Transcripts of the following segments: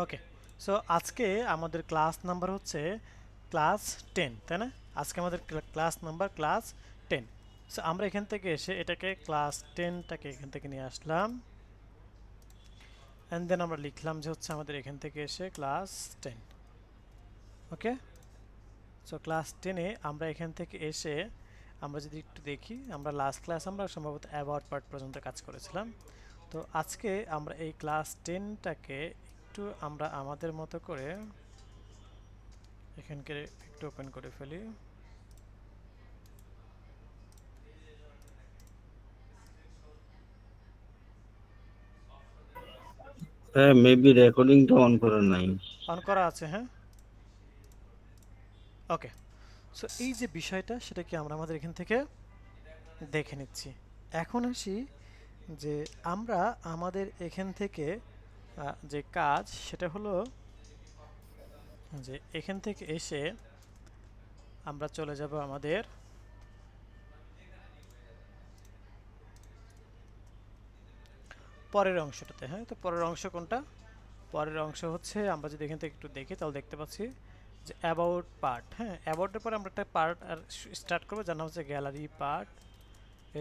ওকে, so আজকে আমাদের class number হচ্ছে ক্লাস 10, তাই না? আজকে আমাদের ক্লাস নাম্বার ক্লাস 10। সো আমরা এখান থেকে এসে এটাকে ক্লাস 10টাকে এখান থেকে নিয়ে আসলাম, অ্যান্ড দেন আমরা লিখলাম যে হচ্ছে আমাদের এখান থেকে এসে ক্লাস 10। ওকে, সো ক্লাস 10-এ আমরা এখান থেকে এসে আমরা যদি একটু দেখি, আমরা লাস্ট ক্লাস আমরা সম্ভবত অ্যাবাউট পার্ট পর্যন্ত কাজ করেছিলাম। তো আজকে আমরা এই ক্লাস 10টাকে একটু আমরা আমাদের মতো করে এখানকে একটু ওপেন করে ফেলি। হ্যাঁ, মেবি রেকর্ডিংটা অন করা নাই। অন করা আছে, হ্যাঁ। ওকে, সো এই যে বিষয়টা সেটা কি আমরা আমাদের এখান থেকে দেখে নিচ্ছি। এখন আসি যে আমরা আমাদের এখান থেকে যে কাজ সেটা হলো যে এখান থেকে এসে আমরা চলে যাব আমাদের পরের অংশটাতে। হ্যাঁ, তো পরের অংশ কোনটা? পরের অংশ হচ্ছে আমরা যদি এখান থেকে একটু দেখি তাহলে দেখতে পাচ্ছি যে অ্যাবাউট পার্ট। হ্যাঁ, অ্যাবাউটের পরে আমরা একটা পার্ট আর স্টার্ট করবো, যার নাম হচ্ছে গ্যালারি পার্ট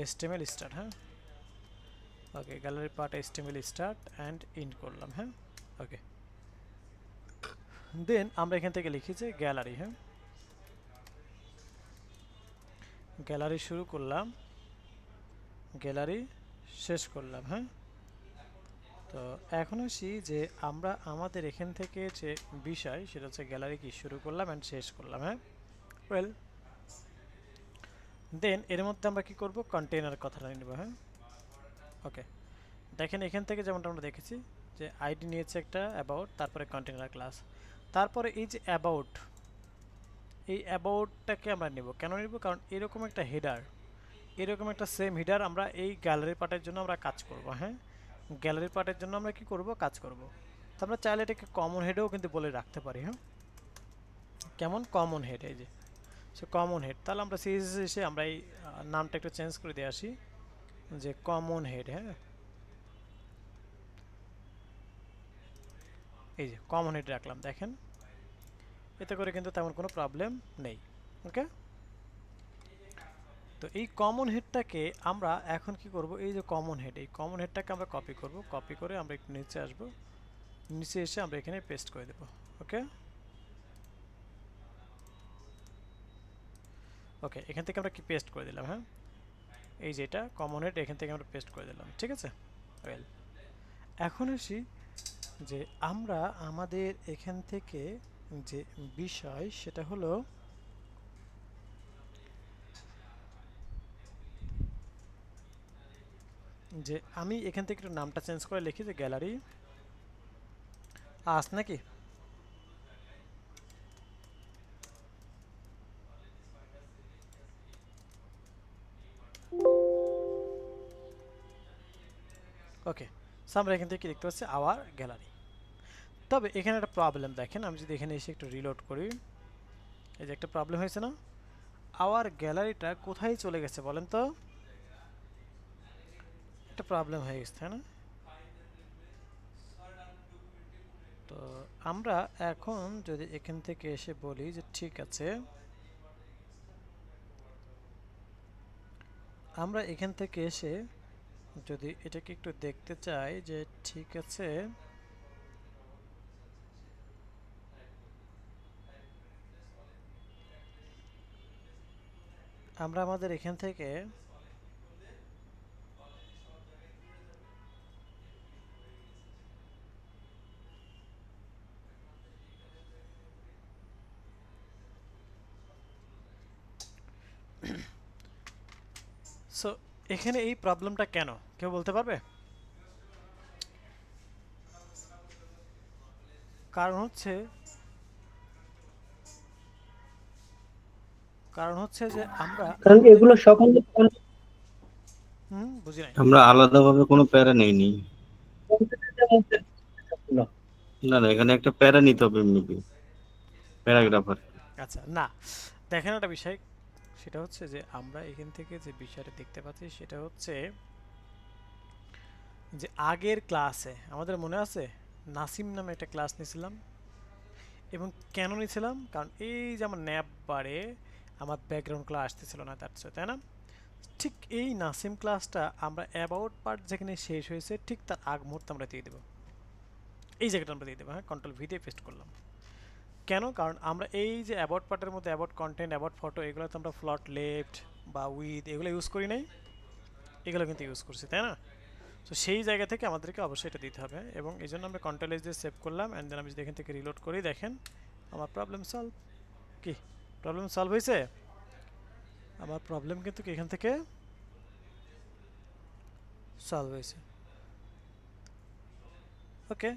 HTML স্টার্ট। হ্যাঁ, okay, gallery part HTML start and end করলাম। হ্যাঁ, ওকে, দেন আমরা এখান থেকে লিখি যে গ্যালারি। হ্যাঁ, গ্যালারি শুরু করলাম, গ্যালারি শেষ করলাম। হ্যাঁ, তো এখন আসি যে আমরা আমাদের এখান থেকে যে বিষয় সেটা হচ্ছে গ্যালারি কি শুরু করলাম অ্যান্ড শেষ করলাম। হ্যাঁ, ওয়েল, দেন এর মধ্যে আমরা কি করব, কন্টেইনার কথাটা নিব। হ্যাঁ, ওকে, দেখেন এখান থেকে যেমনটা আমরা দেখেছি যে আইডি নিয়েছে একটা অ্যাবাউট, তারপরে কন্টেইনার ক্লাস, তারপরে এই যে অ্যাবাউট, এই অ্যাবাউটটাকে আমরা নেব। কেন নেব? কারণ এরকম একটা হেডার, এরকম একটা সেম হেডার আমরা এই গ্যালারি পার্টের জন্য আমরা কাজ করব। হ্যাঁ, গ্যালারি পার্টের জন্য আমরা কি করব, কাজ করব। তো আমরা চাইলে এটাকে কমন হেডেও কিন্তু বলে রাখতে পারি। হ্যাঁ, কেমন কমন হেড, এই যে সে কমন হেড। তাহলে আমরা সিএসএস এসে আমরা এই নামটা একটু চেঞ্জ করে দিয়ে আসি যে কমন হেড। হ্যাঁ, এই যে কমন হেড রাখলাম, দেখেন এতে করে কিন্তু তেমন কোনো প্রবলেম নেই। ওকে, তো এই কমন হেডটাকে আমরা এখন কি করব, এই যে কমন হেড, এই কমন হেডটাকে আমরা কপি করব, কপি করে আমরা একটু নিচে আসব, নিচে এসে আমরা এখানে পেস্ট করে দেব। ওকে, ওকে, এখান থেকে আমরা কি পেস্ট করে দিলাম। হ্যাঁ, এই যে এটা কমন হেড, এখান থেকে আমরা পেস্ট করে দিলাম। ঠিক আছে, ওয়েল, এখন আসি যে আমরা আমাদের এখান থেকে যে বিষয় সেটা হলো যে আমি এখান থেকে একটু নামটা চেঞ্জ করে লিখি যে গ্যালারি আস নাকি। ওকে, সো আমরা এখান থেকে কি দেখতে পাচ্ছি, আওয়ার গ্যালারি। তবে এখানে একটা প্রবলেম দেখেন, আমি যদি এখানে এসে একটু রিলোড করি, এই যে একটা প্রবলেম হয়েছে না, আওয়ার গ্যালারিটা কোথায় চলে গেছে বলেন তো? একটা প্রবলেম হয়ে গেছে, তাই না? তো আমরা এখন যদি এখান থেকে এসে বলি যে ঠিক আছে, আমরা এখান থেকে এসে যদি এটাকে একটু দেখতে চাই যে ঠিক আছে, আমরা আমাদের এখান থেকে সো এখানে এই প্রবলেমটা কেন কেউ বলতে পারবে? কারণ হচ্ছে কারণ হচ্ছে যে আমরা কারণ আমাদের এগুলো সব আমাদের বুঝি নাই। আমরা আলাদাভাবে কোনো প্যারা নেইনি। কম্পিউটারের মধ্যে সবগুলো। না না, এখানে একটা প্যারা নিতে হবে মেবি, প্যারাগ্রাফার। আচ্ছা, না, দেখেন একটা বিষয়, সেটা হচ্ছে যে আমরা এখান থেকে যে বিষয়টা দেখতে পাচ্ছি সেটা হচ্ছে যে আগের ক্লাসে আমাদের মনে আছে নাসিম নামে একটা ক্লাস নিয়েছিলাম। এবং কেন নিয়েছিলাম, কারণ এই যে আমার ন্যাপ বারে আমার ব্যাকগ্রাউন্ড ক্লাস আসতেছিল না, তাই না? ঠিক এই নাসিম ক্লাসটা আমরা অ্যাবাউট পার্ট যেখানে শেষ হয়েছে ঠিক তার আগ মুহূর্তে আমরা দিয়ে দেবো, এই জায়গাটা আমরা দিয়ে দেবো। হ্যাঁ, কন্ট্রোল ভি দিয়ে পেস্ট করলাম। কেন? কারণ আমরা এই যে অ্যাবাউট পার্টের মধ্যে অ্যাবাউট কন্টেন্ট, অ্যাবাউট ফটো, এগুলো তো আমরা ফ্লট লেফট বা উইথ এগুলো ইউজ করি নাই, এগুলো কিন্তু ইউজ করছি, তাই না? তো সেই জায়গা থেকে আমাদেরকে অবশ্যই এটা দিতে হবে, এবং এই জন্য আমরা কন্ট্রোল এস দিয়ে সেভ করলাম। অ্যান্ড দেন আমি যদি এখান থেকে রিলোড করি, দেখেন আমার প্রবলেম সলভ। কি প্রবলেম সলভ হয়েছে? আমার প্রবলেম কিন্তু এখান থেকে সলভ হয়েছে। ওকে,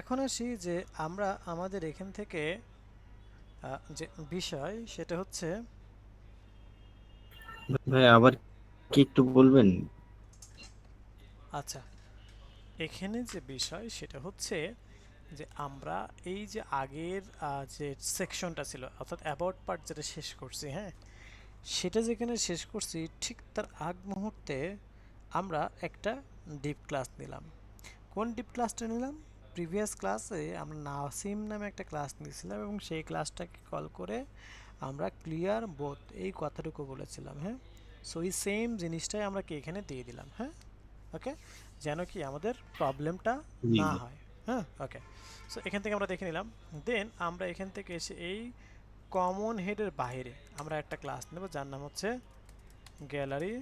এখন আসি যে আমরা আমাদের এখান থেকে যে বিষয় সেটা হচ্ছে, ভাই আবার কি একটু বলবেন? আচ্ছা, এখানে যে বিষয় সেটা হচ্ছে যে আমরা এই যে আগের যে সেকশনটা ছিল, অর্থাৎ অ্যাবাউট পার্ট যেটা শেষ করছি, হ্যাঁ, সেটা যেখানে শেষ করছি ঠিক তার আগ মুহূর্তে আমরা একটা ডিপ ক্লাস নিলাম। কোন ডিপ ক্লাসটা নিলাম? প্রিভিয়াস ক্লাসে আমরা নাসিম নামে একটা ক্লাস নিয়েছিলাম এবং সেই ক্লাসটাকে কল করে আমরা ক্লিয়ার বোথ এই কথাটুকু বলেছিলাম। হ্যাঁ, সো এই সেম জিনিসটাই আমরা কি এখানে দিয়ে দিলাম। হ্যাঁ, ওকে, যেন কি আমাদের প্রবলেমটা জি না জি। হয়। হ্যাঁ, ওকে, সো এখান থেকে আমরা দেখে নিলাম। দেন আমরা এখান থেকে এসে এই কমন হেডের বাইরে আমরা একটা ক্লাস নেব যার নাম হচ্ছে গ্যালারি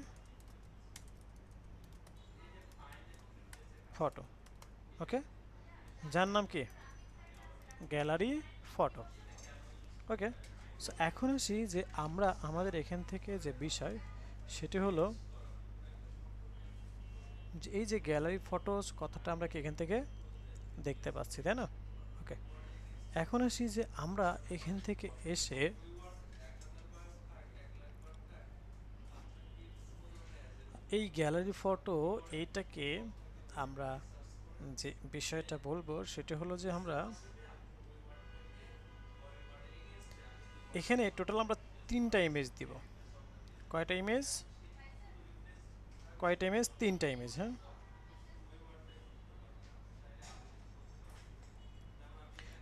ফটো। ওকে, যার নাম কি গ্যালারি ফটো। ওকে, সো এখন আসি যে আমরা আমাদের এখান থেকে যে বিষয় সেটি হলো যে এই যে গ্যালারি ফটোস কথাটা আমরা কি এখান থেকে দেখতে পাচ্ছি, তাই না? ওকে, এখন আসি যে আমরা এখান থেকে এসে এই গ্যালারি ফটো এইটাকে আমরা যে বিষয়টা বলবো সেটা হলো যে আমরা এখানে টোটাল আমরা 3টা ইমেজ দিব। কয়টা ইমেজ? কয়টা ইমেজ? 3টা ইমেজ। হ্যাঁ,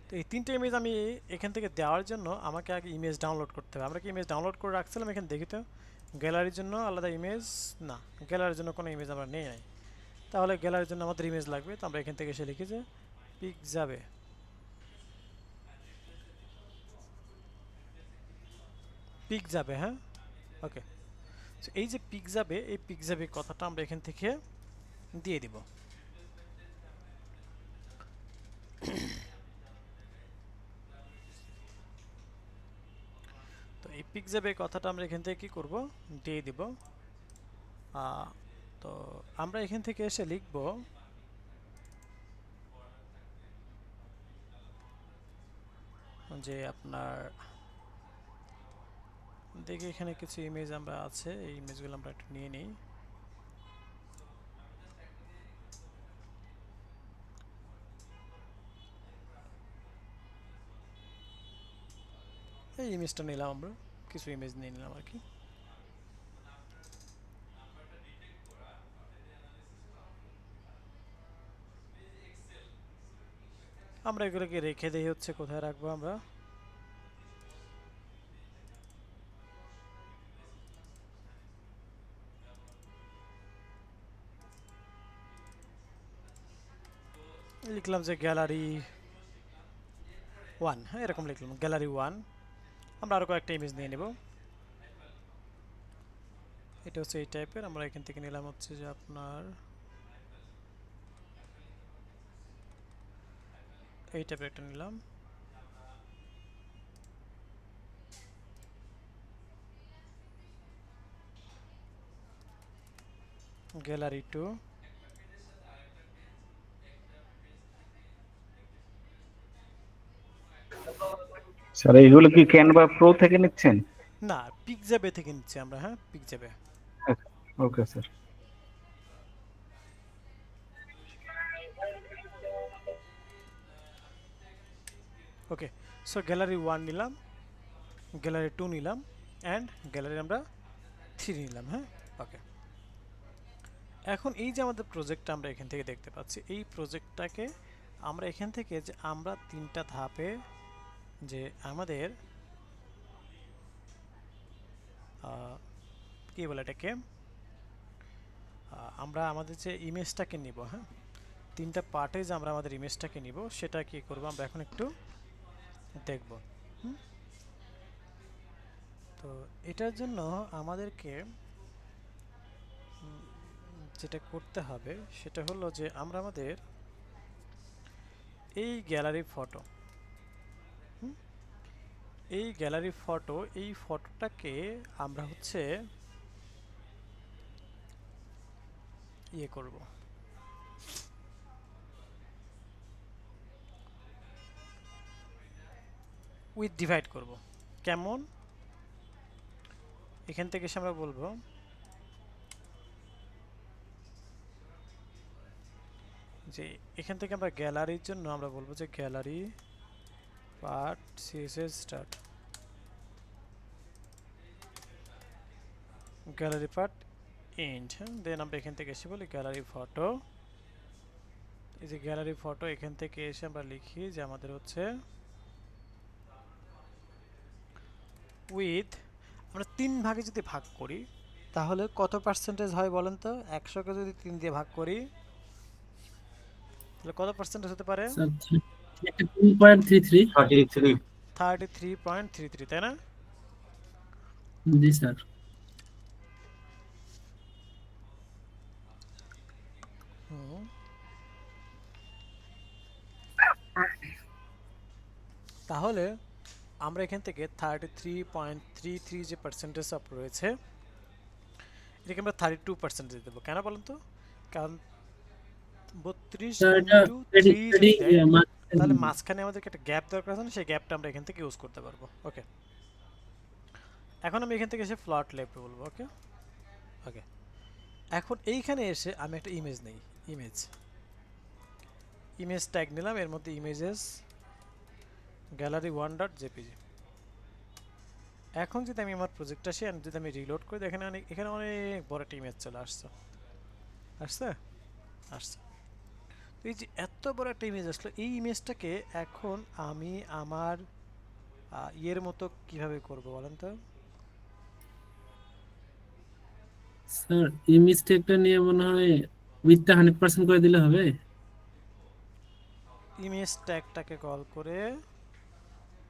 তো এই 3টা ইমেজ আমি এখান থেকে দেওয়ার জন্য আমাকে আগে ইমেজ ডাউনলোড করতে হবে। আমরা কি ইমেজ ডাউনলোড করে রাখছিলাম? এখানে দেখি তো, গ্যালারির জন্য আলাদা ইমেজ না, গ্যালারির জন্য কোনো ইমেজ আমরা নেই নাই। তাহলে গ্যালারির জন্য আমাদের ইমেজ লাগবে, তো আমরা এখান থেকে এসে লিখি যে পিক যাবে, পিক যাবে। হ্যাঁ, ওকে, তো এই যে পিক যাবে, এই পিক যাবে কথাটা আমরা এখান থেকে দিয়ে দিব। তো এই পিক যাবে কথাটা আমরা এখান থেকে কি করব? দিয়ে দিব। তো আমরা এখান থেকে এসে লিখব যে আপনার দেখি এখানে কিছু ইমেজ আমরা আছে, এই ইমেজগুলো আমরা একটু নিয়ে নিই। এই ইমেজটা নিলাম, আমরা কিছু ইমেজ নিয়ে নিলাম আর কি। আমরা এগুলোকে রেখে দেই হচ্ছে কোথায় রাখবো আমরা, লিখলাম যে গ্যালারি 1। হ্যাঁ, এরকম লিখলাম গ্যালারি 1। আমরা আরও কয়েকটা ইমেজ নিয়ে নেব। এটা হচ্ছে এই টাইপের, আমরা এখান থেকে নিলাম হচ্ছে যে আপনার এই টাইপের একটা নিলাম। গ্যালারি 2। স্যার এইগুলো কি ক্যানভা প্রো থেকে নিচ্ছেন? না, পিকজাবে থেকে নিচ্ছি আমরা। হ্যাঁ, পিকজাবে। Okay sir. Okay, so gallery 1 নিলাম, গ্যালারি 2 নিলাম, অ্যান্ড গ্যালারি আমরা 3 নিলাম। হ্যাঁ, ওকে, এখন এই যে আমাদের প্রজেক্টটা আমরা এখান থেকে দেখতে পাচ্ছি, এই প্রজেক্টটাকে আমরা এখান থেকে যে আমরা 3টা ধাপে যে আমাদের কি বলে এটাকে আমরা আমাদের যে ইমেজটাকে নিব, হ্যাঁ 3টা পার্টে যে আমরা আমাদের ইমেজটাকে নিব সেটা কি করব আমরা এখন একটু দেখব। তো এটার জন্য আমাদেরকে যেটা করতে হবে সেটা হলো যে আমরা আমাদের এই গ্যালারি ফটো, এই ফটোটাকে আমরা হচ্ছে ইয়ে করব, উইথ ডিভাইড করব। কেমন? এখান থেকে এসে আমরা বলবো যে এখান থেকে আমরা গ্যালারির জন্য আমরা বলবো যে gallery part CSS start, gallery part end, then আমরা এখান থেকে এসে বলি গ্যালারি ফটো। এই যে গ্যালারি ফটো এখান থেকে এসে আমরা লিখি যে আমাদের হচ্ছে উইথ, আমরা 3 ভাগে যদি ভাগ করি তাহলে কত পার্সেন্টেজ হয় বলেন তো? 100কে যদি 3 দিয়ে ভাগ করি তাহলে কত পার্সেন্টেজ হতে পারে? স্যার 2.33। 33। 33.33, তাই না? জি স্যার। হুম। তাহলে আমরা এখান থেকে 33.33 যে পার্সেন্টেজ অফ রয়েছে এটাকে আমরা 32% দেবো। কেন বলেন তো? কারণ 32 স্যার এটা ইন্টু 3 যদি দেয় তাহলে মাঝখানে মাঝখানে আমাদেরকে একটা গ্যাপ দরকার আছে না, সেই গ্যাপটা আমরা এখান থেকে ইউজ করতে পারবো। ওকে, এখন আমি এখান থেকে এসে ফ্লট লেফট বলবো। ওকে ওকে, এখন এইখানে এসে আমি একটা ইমেজ নেই, ইমেজ ট্যাগ নিলাম, এর মধ্যে ইমেজেস gallery1.jpg। এখন যদি আমি আমার প্রজেক্টটা আসি আর যদি আমি রিলোড করি দেখেন এখানে অনেক বড় একটা ইমেজ চলে আসছে। তো এই যে এত বড় একটা ইমেজ আসলো, এই ইমেজটাকে এখন আমি আমার ইয়ের মতো কিভাবে করব বলেন তো? স্যার এই মিস্টেকটা নিয়ে মনে হয় উইথটা 100% করে দিলে হবে। ইমেজ ট্যাগটাকে কল করে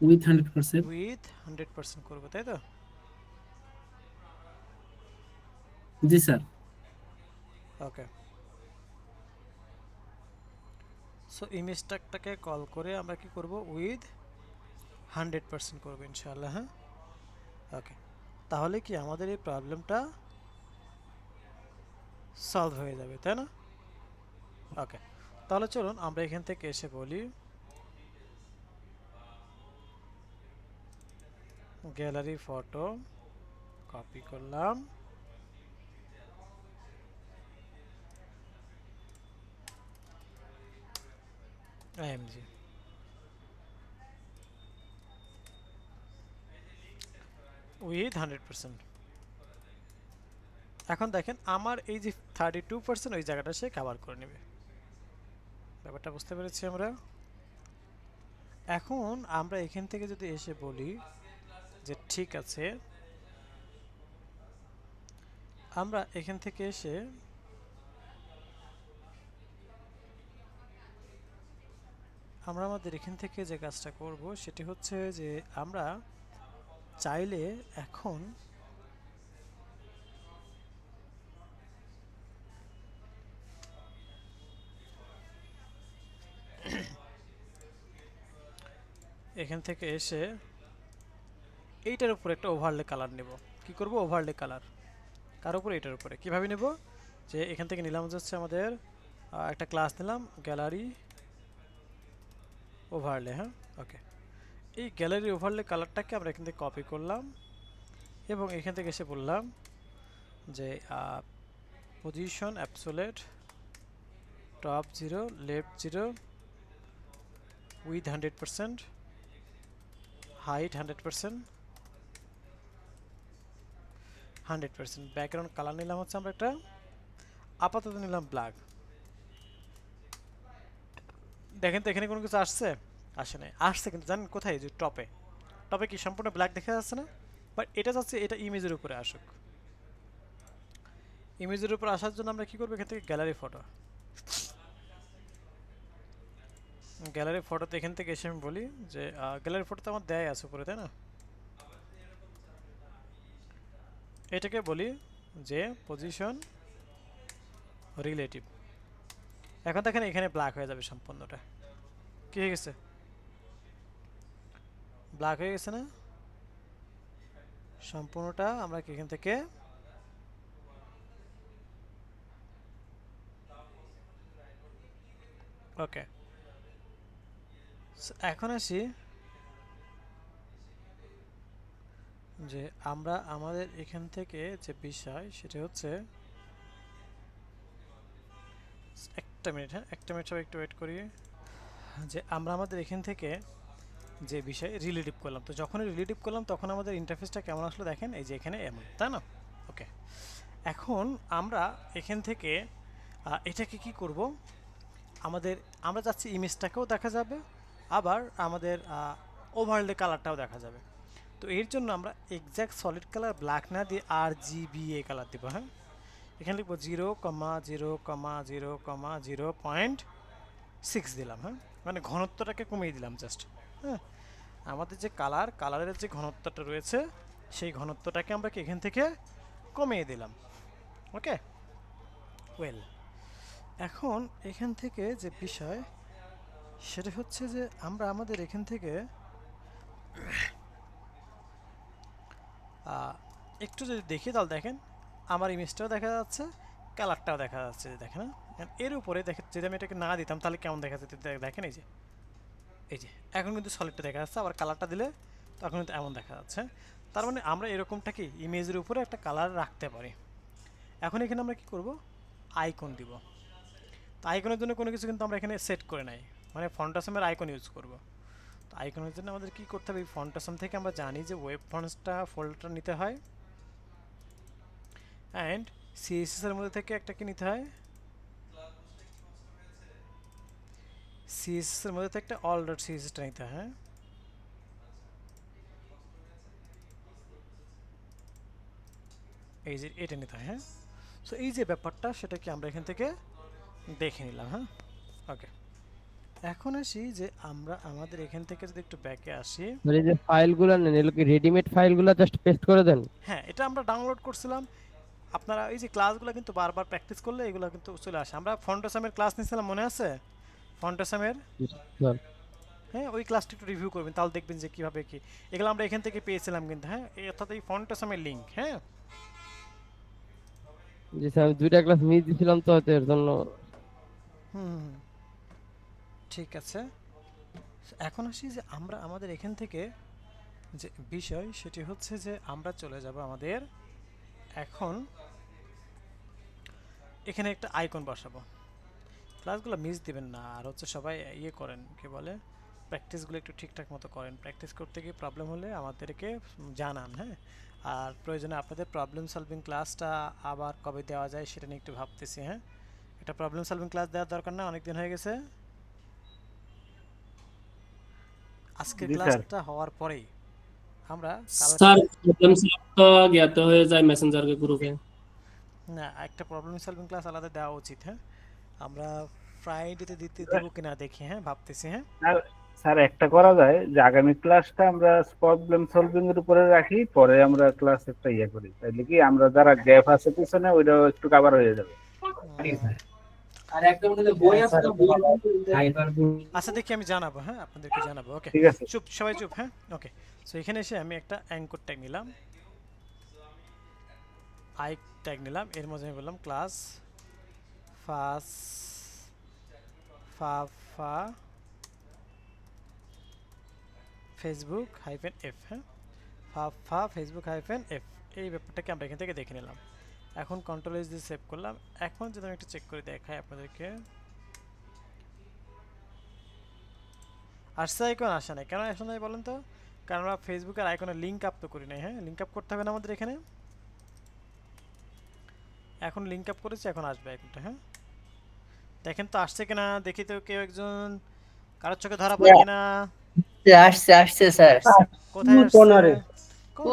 উইথ 100%। উইথ 100% করব, তাই তো? জি sir. Okay, so image ট্যাগটাকে call করে আমরা কি করব? উইথ 100% করব ইনশাআল্লাহ। হ্যাঁ ওকে, তাহলে কি আমাদের এই প্রবলেমটা সলভ হয়ে যাবে, তাই না? ওকে, তাহলে চলুন আমরা এখান থেকে এসে বলি গ্যালারি ফটো, কপি করলাম, img উইথ 100%। এখন দেখেন আমার এই যে 32% ওই জায়গাটা সে কভার করে নেবে। ব্যাপারটা বুঝতে পেরেছি আমরা। এখন আমরা এখান থেকে যদি এসে বলি যে ঠিক আছে, আমরা এখান থেকে এসে আমরা আমাদের এখান থেকে যে কাজটা করব সেটি হচ্ছে যে আমরা চাইলে এখন এখান থেকে এসে এইটার উপরে একটা ওভারলে কালার নেব। কি করব? ওভারলে কালার কার উপরে? এটার উপরে। কিভাবে নেব? যে এখান থেকে নিলাম হচ্ছে আমাদের একটা ক্লাস নিলাম গ্যালারি ওভারলে। হ্যাঁ ওকে, এই গ্যালারি ওভারলে কালারটাকে আমরা এখান থেকে কপি করলাম এবং এখান থেকে এসে বললাম যে position অ্যাবসোলেট top 0 left 0 with 100%, height 100%, background colour নিলাম হচ্ছে আমরা একটা, আপাতত নিলাম ব্ল্যাক, দেখেন তো এখানে কোনো কিছু আসছে? আসে নাই। আসছে কিন্তু জানেন কোথায়? যে টপে। টপে কি সম্পূর্ণ ব্ল্যাক দেখা যাচ্ছে না? বাট এটা যাচ্ছে এটা ইমেজের উপরে আসুক। ইমেজের উপর আসার জন্য আমরা কি করবো? এখান থেকে গ্যালারি ফটো। গ্যালারি ফটোতে এখান থেকে এসে আমি বলি যে গ্যালারি ফটোতে আমার দেয় আছে উপরে, তাই না? এটাকে বলি যে পজিশন রিলেটিভ। এখন দেখেন এখানে ব্ল্যাক হয়ে যাবে সম্পূর্ণটা। কি হয়ে গেছে? ব্ল্যাক হয়ে গেছে না? সম্পূর্ণটা আমরা কি এখান থেকে ওকে। এখন আসি যে আমরা আমাদের এখান থেকে যে বিষয় সেটা হচ্ছে একটা মিনিট, হ্যাঁ একটা মিনিট সবাই একটু ওয়েট করি। যে আমরা আমাদের এখান থেকে যে বিষয় রিলেটিভ করলাম, তো যখনই রিলেটিভ করলাম তখন আমাদের ইন্টারফেসটা কেমন আসলো দেখেন, এই যে এখানে এমন, তাই না? ওকে, এখন আমরা এখান থেকে এটাকে কি করব, আমাদের আমরা যাচ্ছি ইমেজটাকেও দেখা যাবে, আবার আমাদের ওভারঅল কালারটাও দেখা যাবে। তো এর জন্য আমরা এক্স্যাক্ট সলিড কালার ব্ল্যাক না দিয়ে RGBA কালার দেবো। হ্যাঁ, এখানে লিখবো 0,0,0.6 দিলাম। হ্যাঁ, মানে ঘনত্বটাকে কমিয়ে দিলাম জাস্ট। হ্যাঁ, আমাদের যে কালারের যে ঘনত্বটা রয়েছে সেই ঘনত্বটাকে আমরা কি এখান থেকে কমিয়ে দিলাম। ওকে, ওয়েল, এখন এখান থেকে যে বিষয় সেটা হচ্ছে যে আমরা আমাদের এখান থেকে একটু যদি দেখি তাহলে দেখেন আমার ইমেজটাও দেখা যাচ্ছে, কালারটাও দেখা যাচ্ছে, দেখেন না? এর উপরে দেখেন যদি আমি এটাকে না দিতাম তাহলে কেমন দেখা যেত দেখেন, এই যে এখন কিন্তু সলিডটা দেখা যাচ্ছে, আবার কালারটা দিলে তখন কিন্তু এমন দেখা যাচ্ছে। তার মানে আমরা এরকমটা কি ইমেজের উপরে একটা কালার রাখতে পারি। এখন এখানে আমরা কি করব, আইকন দিব। তো আইকনের জন্য কোনো কিছু কিন্তু আমরা এখানে সেট করে নাই, মানে ফন্টাসমের আইকন ইউজ করব। তো আইকনের জন্য আমাদের কি করতে হবে, এই ফন্টাসম থেকে আমরা জানি যে ওয়েব ফন্টসটা ফোল্ডারটা নিতে হয়, অ্যান্ড সিএসএস এর মধ্যে থেকে একটা কি নিতে হয়, সিএসএস এর মধ্যে থেকে একটা অল ডট সিএসএসটা নিতে হয়। হ্যাঁ, এই যে এটা নিতে হয়। হ্যাঁ, সো এই যে ব্যাপারটা সেটা কি আমরা এখান থেকে দেখে নিলাম। হ্যাঁ, ওকে, এখন আসি যে আমরা আমাদের এখান থেকে যদি একটু ব্যাকে আসি। মানে এই যে ফাইলগুলো নেন এগুলো কি রেডিমেড ফাইলগুলো জাস্ট পেস্ট করে দেন? হ্যাঁ, এটা আমরা ডাউনলোড করছিলাম। আপনারা এই যে ক্লাসগুলো কিন্তু বারবার প্র্যাকটিস করলে এগুলো কিন্তু চলে আসে। আমরা ফন্টাসামের ক্লাস নিয়েছিলাম, মনে আছে? ফন্টাসামের, স্যার, হ্যাঁ, ওই ক্লাসটা একটু রিভিউ করবেন, তাহলে দেখবেন যে কীভাবে কি এগুলো আমরা এখান থেকে পেয়েছিলাম কিন্তু। হ্যাঁ, অর্থাৎ এই ফন্টাসামের লিঙ্ক। হ্যাঁ, জি স্যার, আমি 2টা ক্লাস মিস দিছিলাম তো হয়তো এর জন্য। হুম, ঠিক আছে। এখন আসি যে আমরা আমাদের এখান থেকে যে বিষয় সেটি হচ্ছে যে আমরা চলে যাব আমাদের এখন এখানে একটা আইকন বসাবো। ক্লাসগুলো মিস দিবেন না, আর হচ্ছে সবাই ইয়ে করেন, কি বলে, প্র্যাকটিসগুলো একটু ঠিকঠাক মতো করেন। প্র্যাকটিস করতে গিয়ে প্রবলেম হলে আমাদেরকে জানান। হ্যাঁ, আর প্রয়োজনে আপনাদের প্রবলেম সলভিং ক্লাসটা আবার কবে দেওয়া যায় সেটা নিয়ে একটু ভাবতেছি। হ্যাঁ, একটা প্রবলেম সলভিং ক্লাস দেওয়ার দরকার না, অনেক দিন হয়ে গেছে। আজকের জি স্যার। ক্লাসটা হওয়ার পরেই আমরা স্যার কালকে প্রবলেম সলভ তো জ্ঞাত হয়ে যায় মেসেঞ্জার গ্রুপে। না, একটা প্রবলেম সলভিং ক্লাস আলাদা দেওয়া উচিত। হ্যাঁ, আমরা ফ্রাইডেতে দিব কিনা দেখি। হ্যাঁ, ভাবতেছি। হ্যাঁ, স্যার, স্যার একটা করা যায় যে আগামী ক্লাসটা আমরা প্রবলেম সলভিং এর উপরে রাখি, পরে আমরা ক্লাস একটা ইয়ে করি, তাইলে কি আমরা যারা গ্যাপ আছে পিছনে ওইটাও একটু কভার হয়ে যাবে। আর একটা মধ্যে বই আছে না, বই আচ্ছা দেখি আমি জানাবো। হ্যাঁ, আপনাদেরকে জানাবো। ওকে, ঠিক আছে। চুপ সবাই চুপ। হ্যাঁ, ওকে, সো এখানে এসে আমি একটা অ্যাঙ্কর ট্যাগ নিলাম, আই ট্যাগ নিলাম, এর মধ্যে আমি বললাম ক্লাস ফাস ফা ফা ফেসবুক হাইফেন এফ। হ্যাঁ, ফা ফা ফেসবুক হাইফেন এফ, এই ব্যাপারটাকে আমরা এখান থেকে দেখে নিলাম। এখন কন্ট্রোল এস দিয়ে সেভ করলাম। এখন যদি আমি একটু চেক করে দেখাই আপনাদেরকে, আসছে আইকন আসে নাই, কেন আসে নাই বলেন তো? কারণ আমরা ফেসবুকের আইকনে লিঙ্ক আপ তো করি নাই। হ্যাঁ, লিঙ্ক আপ করতে হবে না আমাদের এখানে। এখন লিঙ্ক আপ করেছি, এখন আসবে আইকনটা। হ্যাঁ, দেখেন তো আসছে কিনা দেখি তো, কেউ একজন কারোর চোখে ধরা পড়ে কিনা? আসছে আসছে স্যার। কোথায় আসছে? কর্নারে।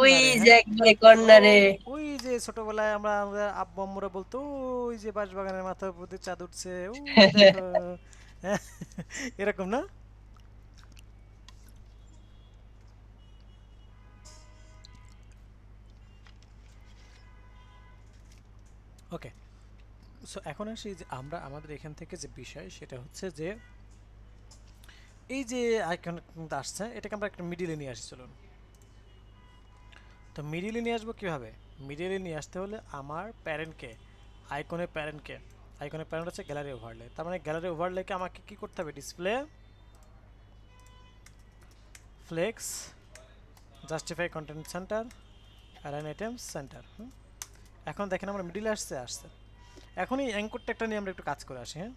ওই কর্নারে, যে হ্যাঁ। একবারে কর্নারে। ওই যে ছোটবেলায় আমরা আমরা আব্বু আম্মুরা বলতো ওই যে বাঁশবাগানের মাথার উপর দিয়ে চাঁদ উঠছে, ওই দেখো। হ্যাঁ, এরকম না? ওকে, সো এখন আসি যে আমরা আমাদের এখান থেকে যে বিষয় সেটা হচ্ছে যে এই যে আইকন আসছে এটাকে আমরা একটা মিডিলে নিয়ে আসি। চলুন, তো মিডিলে নিয়ে আসবো কিভাবে? মিডিলে নিয়ে আসতে হলে আমার প্যারেন্টকে, আইকনের প্যারেন্ট হচ্ছে গ্যালারি ওভারলে। তার মানে গ্যালারি ওভারলেকে আমাকে কি করতে হবে? Display, flex, justify content center, align items center. এখন দেখেন আমরা মিডিলে আসছে। এখন এই অ্যাঙ্কর ট্যাগটা নিয়ে আমরা একটু কাজ করে আসি। হ্যাঁ,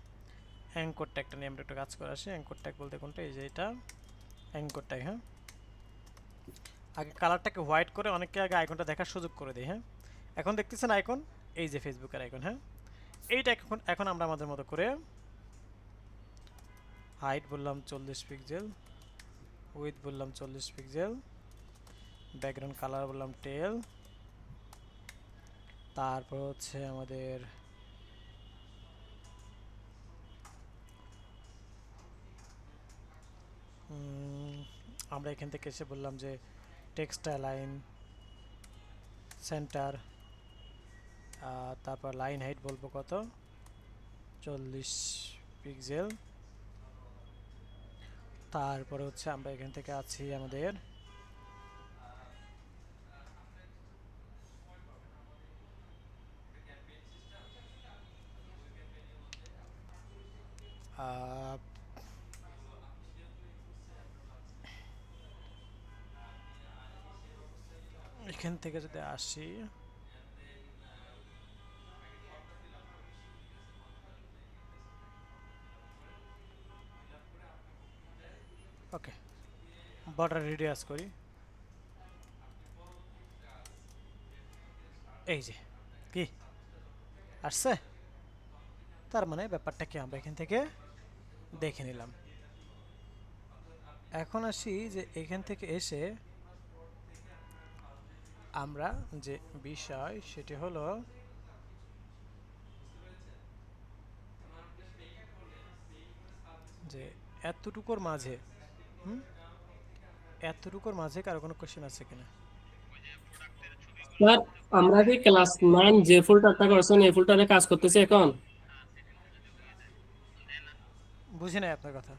অ্যাঙ্কর ট্যাগটা নিয়ে আমরা একটু কাজ করে আসি। অ্যাঙ্কর ট্যাগ বলতে কোনটা? এই যে এটা অ্যাঙ্কর ট্যাগ। হ্যাঁ, আগে কালারটাকে হোয়াইট করে অনেককে আগে আইকনটা দেখার সুযোগ করে দিই। হ্যাঁ, এখন দেখতেছেন আইকন, এই যে ফেসবুকের আইকন। হ্যাঁ, এইটা এখন আমরা আমাদের মতো করে হাইট বললাম 40 পিক্সেল, উইথ বললাম 40 পিক্সেল, ব্যাকগ্রাউন্ড কালার বললাম টেল, তারপর হচ্ছে আমাদের আমরা এখান থেকে এসে বললাম যে টেক্সট অ্যালাইন সেন্টার, তারপর লাইন হাইট বলবো কত? 40 পিক্সেল। তারপরে হচ্ছে আমরা এখান থেকে আছি আমাদের এখান থেকে যদি আসি, ওকে, বর্ডার রেডিয়াস করি, এই যে কি আসছে। তার মানে ব্যাপারটা কি আমরা এখান থেকে দেখে নিলাম। এখন আসি যে এখান থেকে এসে আমরা যে বিষয় সেটি হলো যে এতটুকুর মাঝে এতটুকুর মাঝে কারো কোনো কোশ্চেন আছে কিনা? স্যার আমরা কি ক্লাস 9 যে ফোল্ডারটা করছেন এই ফোল্ডারে কাজ করতেছি এখন? বুঝি নাই আপনার কথা।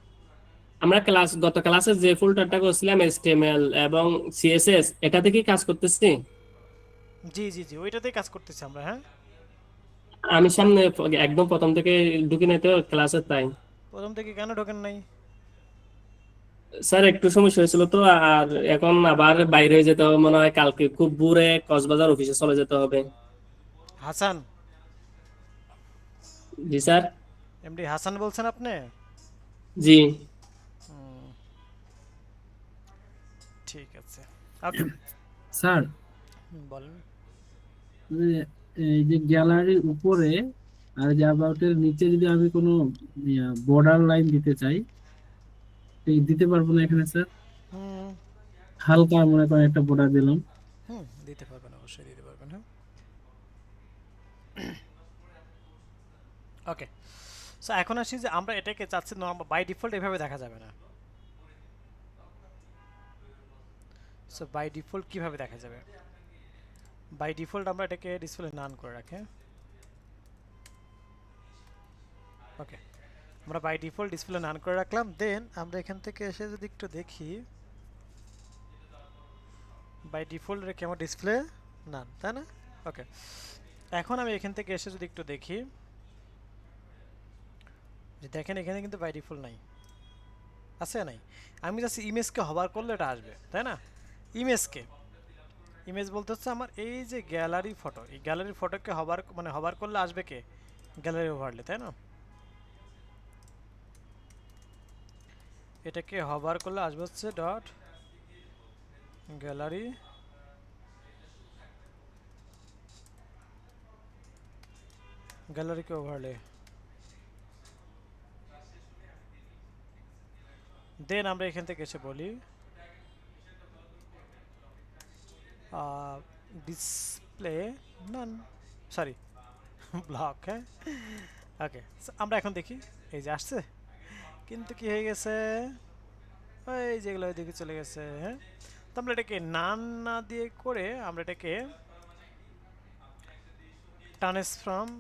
আমরা গত ক্লাসে যে ফোল্ডারটা করছিলাম HTML এবং CSS এটাতে কি কাজ করতেছি? জি জি জি, ওইটাতেই কাজ করতেছি আমরা। হ্যাঁ, আমি সামনে একদম প্রথম থেকে ঢুকি নাই তো ক্লাসে, তাই। প্রথম থেকে কেন ঢোকেন নাই? স্যার একটু সমস্যা হয়েছিল তো, আর এখন আবার বাইরে হয়ে যেতে হবে মনে হয়, কালকে খুব ভোরে কক্সবাজার অফিসে চলে যেতে হবে। হাসান, জি স্যার। এমডি হাসান বলছেন আপনি? জি হুম, ঠিক আছে, ওকে, স্যার। বলেন। এই যে গ্যালারির উপরে আর যে অ্যাবাউটের নিচে যদি আমি কোনো বর্ডার লাইন দিতে চাই, এই দিতে পারবো না এখানে স্যার? হুম হালকা মনে করেন একটা বর্ডার দিলাম। হুম, দিতে পারবেন, অবশ্যই দিতে পারবেন। হ্যাঁ, ওকে, সো এখন আসি যে আমরা এটাকে চাচ্ছি বাই ডিফল্ট এভাবে দেখা যাবে না। সো বাই ডিফল্ট কিভাবে দেখা যাবে? বাই ডিফল্ট আমরা এটাকে ডিসপ্লে নান করে রাখি। ওকে, আমরা বাই ডিফল্ট ডিসপ্লে নান করে রাখলাম। দেন আমরা এখান থেকে এসে যদি একটু দেখি, বাই ডিফল্ট রেখে আমার ডিসপ্লে নান, তাই না? ওকে, এখন আমি এখান থেকে এসে যদি একটু দেখি, যে দেখেন এখানে কিন্তু বাই ডিফল্ট নাই, আছে নাই? আমি জাস্ট ইমেজকে হবার করলে এটা আসবে, তাই না? ইমেজ বলতে হচ্ছে আমার এই যে গ্যালারি ফটো, এই গ্যালারি ফটোকে হবার করলে আসবে কে? গ্যালারি ওভারলে, তাই না? এটাকে হবার করলে আসবে হচ্ছে ডট গ্যালারি গ্যালারিকে ওভারলে। দেন আমরা এখান থেকে এসে বলি ডিসপ্লে নান, সরি ব্লক, হ্যাঁ ওকে। আমরা এখন দেখি এই যে আসছে, কিন্তু কি হয়ে গেছে, ওই যেগুলো ওইদিকে চলে গেছে। হ্যাঁ, তো আমরা এটাকে নান না দিয়ে করে আমরা এটাকে ট্রান্সফর্ম,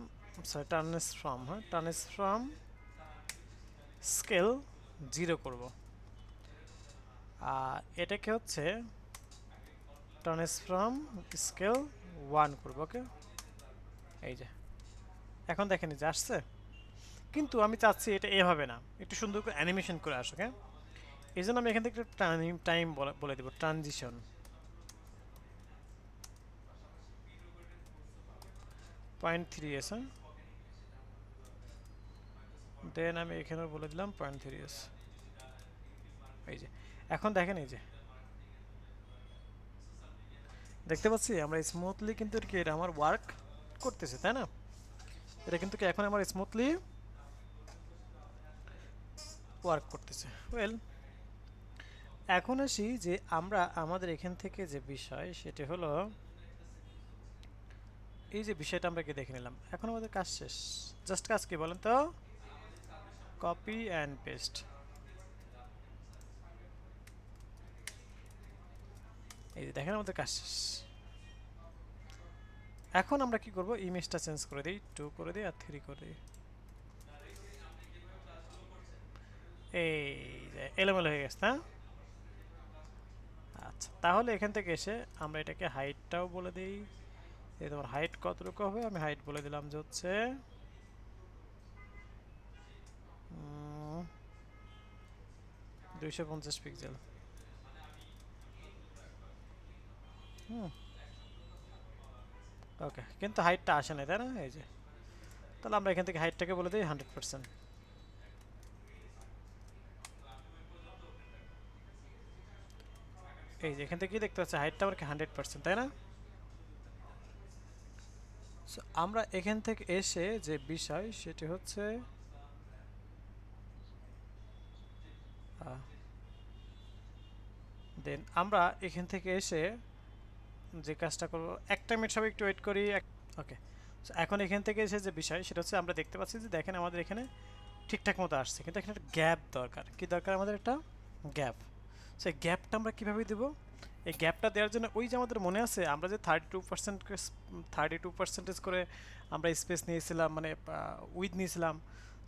সরি ট্রান্সফর্ম, হ্যাঁ ট্রান্সফর্ম স্কেল 0 করব, আর এটাকে হচ্ছে ট্রান্সফর্ম স্কেল 1 করব। ওকে, এই যে এখন দেখেন এই যে আসছে, কিন্তু আমি চাচ্ছি এটা এভাবে না, একটু সুন্দর করে অ্যানিমেশন করে আসুক। হ্যাঁ, এই জন্য আমি এখান থেকে একটু টাইম বলে দেবো, ট্রানজিশন 0.3s। হ্যাঁ, দেন আমি এখানে বলে দিলাম 0.3s। এই যে এখন দেখেন, এই যে দেখতে পাচ্ছি আমরা স্মুথলি কিন্তু কি এটা আমার ওয়ার্ক করতেছে, তাই না? এটা কিন্তু কি এখন আমার স্মুথলি ওয়ার্ক করতেছে। ওয়েল, এখন আসি যে আমরা আমাদের এখান থেকে যে বিষয় সেটা হলো এই যে বিষয়টা আমরা কি দেখে নিলাম, এখন আমাদের কাজ শেষ। জাস্ট কাজ কি বলেন তো, কপি অ্যান্ড পেস্ট। এই যে দেখেন আমাদের কাজ শেষ। এখন আমরা কি করব, ইমেজটা চেঞ্জ করে দিই, 2 করে দিই আর 3 করে দিই। এই যে এলোমেলো হয়ে গেছে না? আচ্ছা, তাহলে এখান থেকে এসে আমরা এটাকে হাইটটাও বলে দিই। এই তোমার হাইট কতটুকু হবে, আমি হাইট বলে দিলাম যে হচ্ছে 250 পিক্সেল। ওকে, কিন্তু হাইটটা আসে না, তাই না? এই যে তাহলে আমরা এখান থেকে হাইটটাকে বলে দিই 100%। এই যে এখান থেকে কি দেখতে পাচ্ছি, হাইটটা আমার 100%, তাই না? So, আমরা এখান থেকে এসে যে বিষয় সেটি হচ্ছে দেন আমরা এখান থেকে এসে যে কাজটা করব, একটা মিনিট সবাই একটু ওয়েট করি। ওকে, এখন এখান থেকে এসে যে বিষয় সেটা হচ্ছে আমরা দেখতে পাচ্ছি যে দেখেন আমাদের এখানে ঠিকঠাক মতো আসছে, কিন্তু এখানে একটা গ্যাপ দরকার। কি দরকার আমাদের? একটা গ্যাপ। সেই গ্যাপটা আমরা কীভাবে দেবো? এই গ্যাপটা দেওয়ার জন্য ওই যে আমাদের মনে আছে আমরা যে 32% করে আমরা স্পেস নিয়েছিলাম, মানে উইথ নিয়েছিলাম।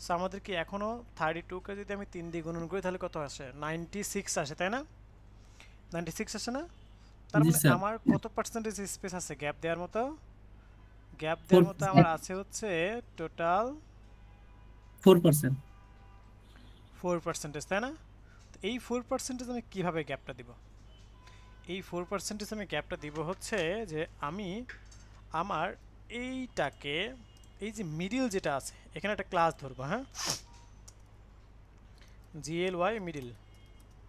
সো আমাদের কি এখনও 32কে যদি আমি 3 দিয়ে গুণন করি তাহলে কত আসে? 96 আসে, তাই না? 96 আসে না? তার জি মানে স্যার, আমার কত পার্সেন্টেজ স্পেস আছে গ্যাপ দেওয়ার মতো? গ্যাপ দেওয়ার মতো আমার আছে হচ্ছে টোটাল 4%। 4%, তাই না? তো এই 4% আমি কিভাবে গ্যাপটা দিব? এই 4% আমি গ্যাপটা দিব হচ্ছে যে আমি আমার এইটাকে, এই যে মিডিল যেটা আছে এখানে একটা ক্লাস ধরবো। হ্যাঁ, GLY মিডিল।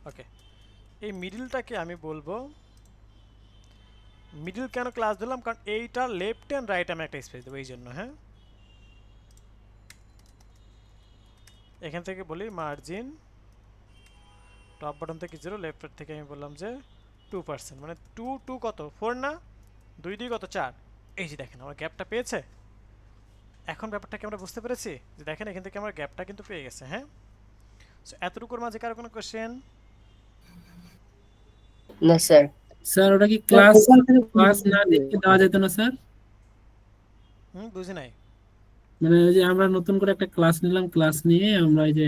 ওকে, এই মিডিলটাকে আমি বলবো, মিডিল কেন ক্লাস দিলাম? কারণ এইটা লেফট অ্যান্ড রাইট আমি একটা স্পেস দেবো এই জন্য। হ্যাঁ, এখান থেকে বলি মার্জিন টপ বাটন থেকে 0, লেফট থেকে আমি বললাম যে 2%, মানে 2 কত 4 না, 2 2 কত 4। এই যে দেখেন আমার গ্যাপটা পেয়েছে। এখন ব্যাপারটা কি আমরা বুঝতে পেরেছি যে দেখেন এখান থেকে আমার গ্যাপটা কিন্তু পেয়ে গেছে। হ্যাঁ, সো এতটুকুর মাঝে কারো কোনো কোশ্চেন? না স্যার। স্যার ওটা কি ক্লাস ক্লাস না দেখে দেওয়া যেত না স্যার? বুঝি নাই। মানে ওই যে আমরা নতুন করে একটা ক্লাস নিলাম, ক্লাস নিয়ে আমরা এই যে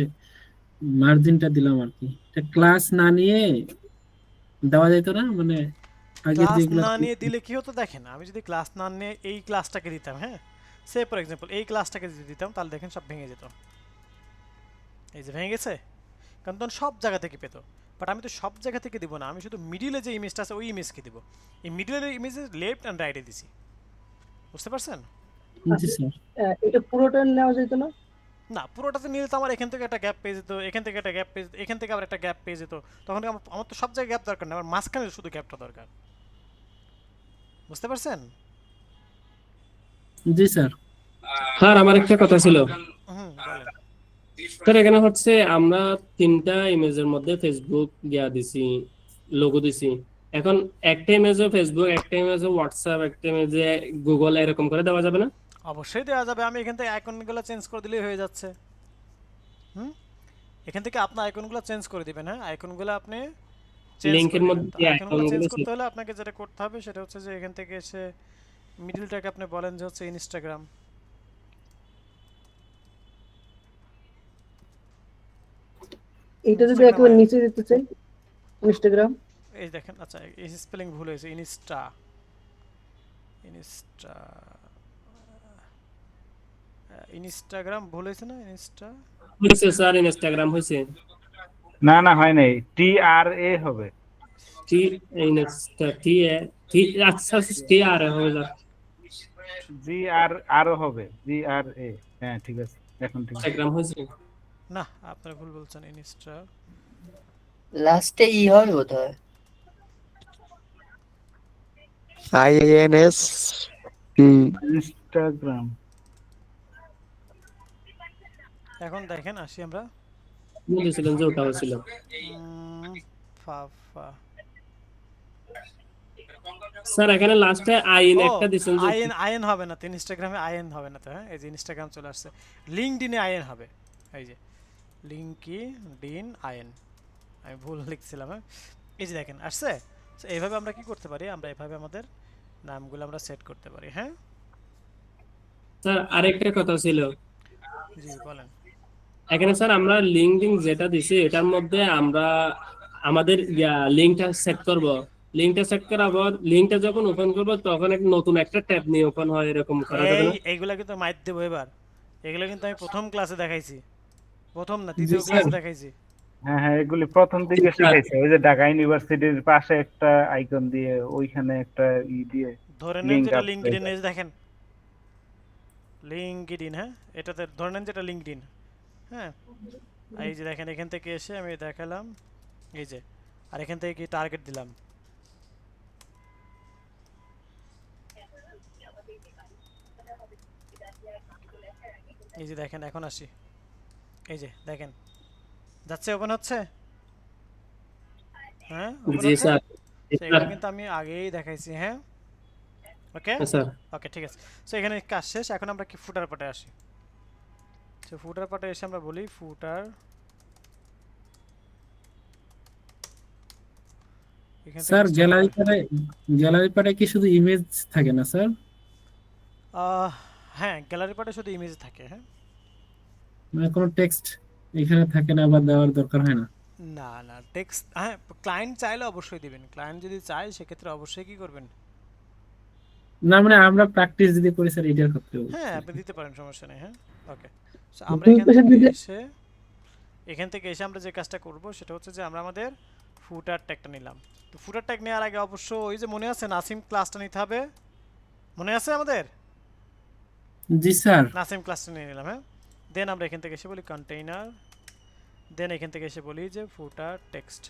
মার্জিনটা দিলাম আর কি, এটা ক্লাস না নিয়ে দেওয়া যেত না? মানে আগের ক্লাস যেগুলো না নিয়ে দিলে কি হতো দেখেন, আমি যদি ক্লাস না নিয়ে এই ক্লাসটাকে দিতাম, হ্যাঁ সে ফর এক্সাম্পল এই ক্লাসটাকে যদি দিতাম তাহলে দেখেন সব ভেঙে যেত। এই যে ভেঙে গেছে, কারণ তখন সব জায়গা থেকে পেতো। বাট আমি তো সব জায়গা থেকে দিব না, আমি শুধু মিডিলে যে ইমেজটা আছে ওই ইমেজকে দিব। এই মিডিলের ইমেজের লেফট অ্যান্ড রাইটে দিছি। বুঝতে পারছেন? জি স্যার। এটা পুরোটা নেওয়া যেত না? না, পুরোটাতে নিলে তো আমার এখান থেকে একটা গ্যাপ পেয়ে যেত, এখান থেকে একটা গ্যাপ পেয়ে যেত, এখান থেকে আবার একটা গ্যাপ পেয়ে যেত। তখন আমার তো সব জায়গায় গ্যাপ দরকার না, আমার মাঝখানে শুধু গ্যাপটা দরকার। বুঝতে পারছেন? জি স্যার। স্যার আমার একটা কথা ছিল। বলেন। স্যার এখানে হচ্ছে আমরা 3টা ইমেজের মধ্যে ফেসবুক দিছি, লোগো দিছি। এখন একটা ইমেজে ফেসবুক, একটা ইমেজে হোয়াটসঅ্যাপ, একটা ইমেজে গুগল, এরকম করে দেওয়া যাবে না? অবশ্যই দেওয়া যাবে, আমি এখান থেকে আইকনগুলো চেঞ্জ করে দিলেই হয়ে যাচ্ছে। হুম, এখান থেকে আপনার আইকনগুলো চেঞ্জ করে দিবেন। হ্যাঁ, আইকনগুলো আপনি চেঞ্জ লিংকের করে দিবেন। মধ্যে তো যে আইকনগুলো চেঞ্জ আইকনগুলো করতে হলে আপনাকে যেটা করতে হবে সেটা হচ্ছে যে এখান থেকে এসে মিডলটাকে আপনি বলেন যে হচ্ছে ইনস্টাগ্রাম। এইটা যদি ইনস্টাগ্রাম একেবারে নিচে দিতে চাই, ইনস্টাগ্রাম। এই দেখেন, আচ্ছা এই স্পেলিং ভুল হয়েছে, ইনস্টা, ইনস্টা, ইনস্টাগ্রাম ভুল হয়েছে না, ইনস্টা। হয়েছে স্যার, ইনস্টাগ্রাম হয়েছে। না না হয় নাই, TRA হবে। টি ইনস্টা টি এ টি, আচ্ছা টি আর হবে স্যার। GR আরও হবে, GRA। হ্যাঁ ঠিক আছে, এখন ঠিক আছে। ইনস্টাগ্রাম হয়েছে। না, আপনারা ভুল বলছেন, ইনস্টা। লাস্টে ই হবে বোধহয়। INS Instagram. এখন দেখেন আসি আমরা, বলেছিলেন যে ওটা হয়েছিল। ফাফা। স্যার এখানে লাস্টে আইন ও, একটা দিছেন যে আইএন, আইএন হবে না তো ইনস্টাগ্রামে, আইএন হবে না তো। হ্যাঁ, এই যে ইনস্টাগ্রাম চলে আসছে, লিঙ্কডিনে আইএন হবে। এই যে লিঙ্কডিন আইএন, আমি ভুল লিখছিলাম। হ্যাঁ, এই যে দেখেন আসছে। তো এইভাবে আমরা কি করতে পারি, আমরা এইভাবে আমাদের নামগুলো আমরা সেট করতে পারি। হ্যাঁ, স্যার আরেকটা কথা ছিল, জি বলেন। এখানে স্যার আমরা লিঙ্কডিন যেটা দিছি এটার মধ্যে আমরা আমাদের লিঙ্কটা সেট করব। লিঙ্কটা সেট করার পর লিঙ্কটা যখন ওপেন করব তখন একটা নতুন একটা ট্যাব নিয়ে ওপেন হয়, এরকম করা যাবে না? এইগুলা কিন্তু মাইর দেবো এবার, এগুলো কিন্তু আমি প্রথম ক্লাসে দেখাইছি, প্রথম না জি দ্বিতীয় স্যার। ক্লাসে দেখাইছি। হ্যাঁ হ্যাঁ, এগুলি প্রথম দিকে শিখাইছে, ওই যে ঢাকা ইউনিভার্সিটির পাশে একটা আইকন দিয়ে, ওইখানে একটা দিয়ে ধরে নেন লিংক যেটা আপ। লিঙ্কডিন, এই যে দেখেন লিঙ্কডিন। হ্যাঁ, এটাতে ধরে নেন যেটা লিঙ্কডিন। হ্যাঁ, এই যে দেখেন এখান থেকে এসে আমি দেখালাম, এই যে, আর এখান থেকে কি টার্গেট দিলাম। এই যে দেখেন, এখন আসি, এই যে দেখেন যাচ্ছে, ওপেন হচ্ছে। হ্যাঁ, ওপেন জি হচ্ছে। স্যার। তো এগুলো কিন্তু আমি আগেই দেখাইছি। হ্যাঁ, ওকে স্যার ওকে, ঠিক আছে। সো এখানে কাজ শেষ, এখন আমরা কি ফুটার পার্টে আসি। তো ফুটার পার্টে এসে আমরা বলি ফুটার, এখান থেকে স্যার start গ্যালারি পারে কি শুধু ইমেজ থাকে না স্যার? হ্যাঁ, গ্যালারি পার্টে শুধু ইমেজ থাকে। হ্যাঁ, মানে কোনো টেক্সট এখানে থাকে না বা দেওয়ার দরকার হয় না? না না টেক্সট, হ্যাঁ ক্লায়েন্ট চাইলে অবশ্যই দিবেন, ক্লায়েন্ট যদি চায় সেক্ষেত্রে অবশ্যই কি করবেন। না মানে আমরা প্র্যাকটিস যদি করি স্যার এটার ক্ষেত্রে বলছি। হ্যাঁ, আপনি দিতে পারেন, সমস্যা নেই। হ্যাঁ, ওকে। সো আমরা তুমি এখান পেশা থেকে দিতে এসে, এখান থেকে এসে আমরা যে কাজটা করব সেটা হচ্ছে যে আমরা আমাদের ফুটার ট্যাগটা নিলাম। তো ফুটার ট্যাগ নেওয়ার আগে অবশ্য ওই যে মনে আছে নাসিম ক্লাসটা নিতে হবে, মনে আছে আমাদের জি স্যার। নাসিম ক্লাসটা নিয়ে নিলাম। হ্যাঁ, দেন আমরা এখান থেকে এসে বলি কন্টেইনার, দেন এখান থেকে এসে বলি যে ফুটার টেক্সট,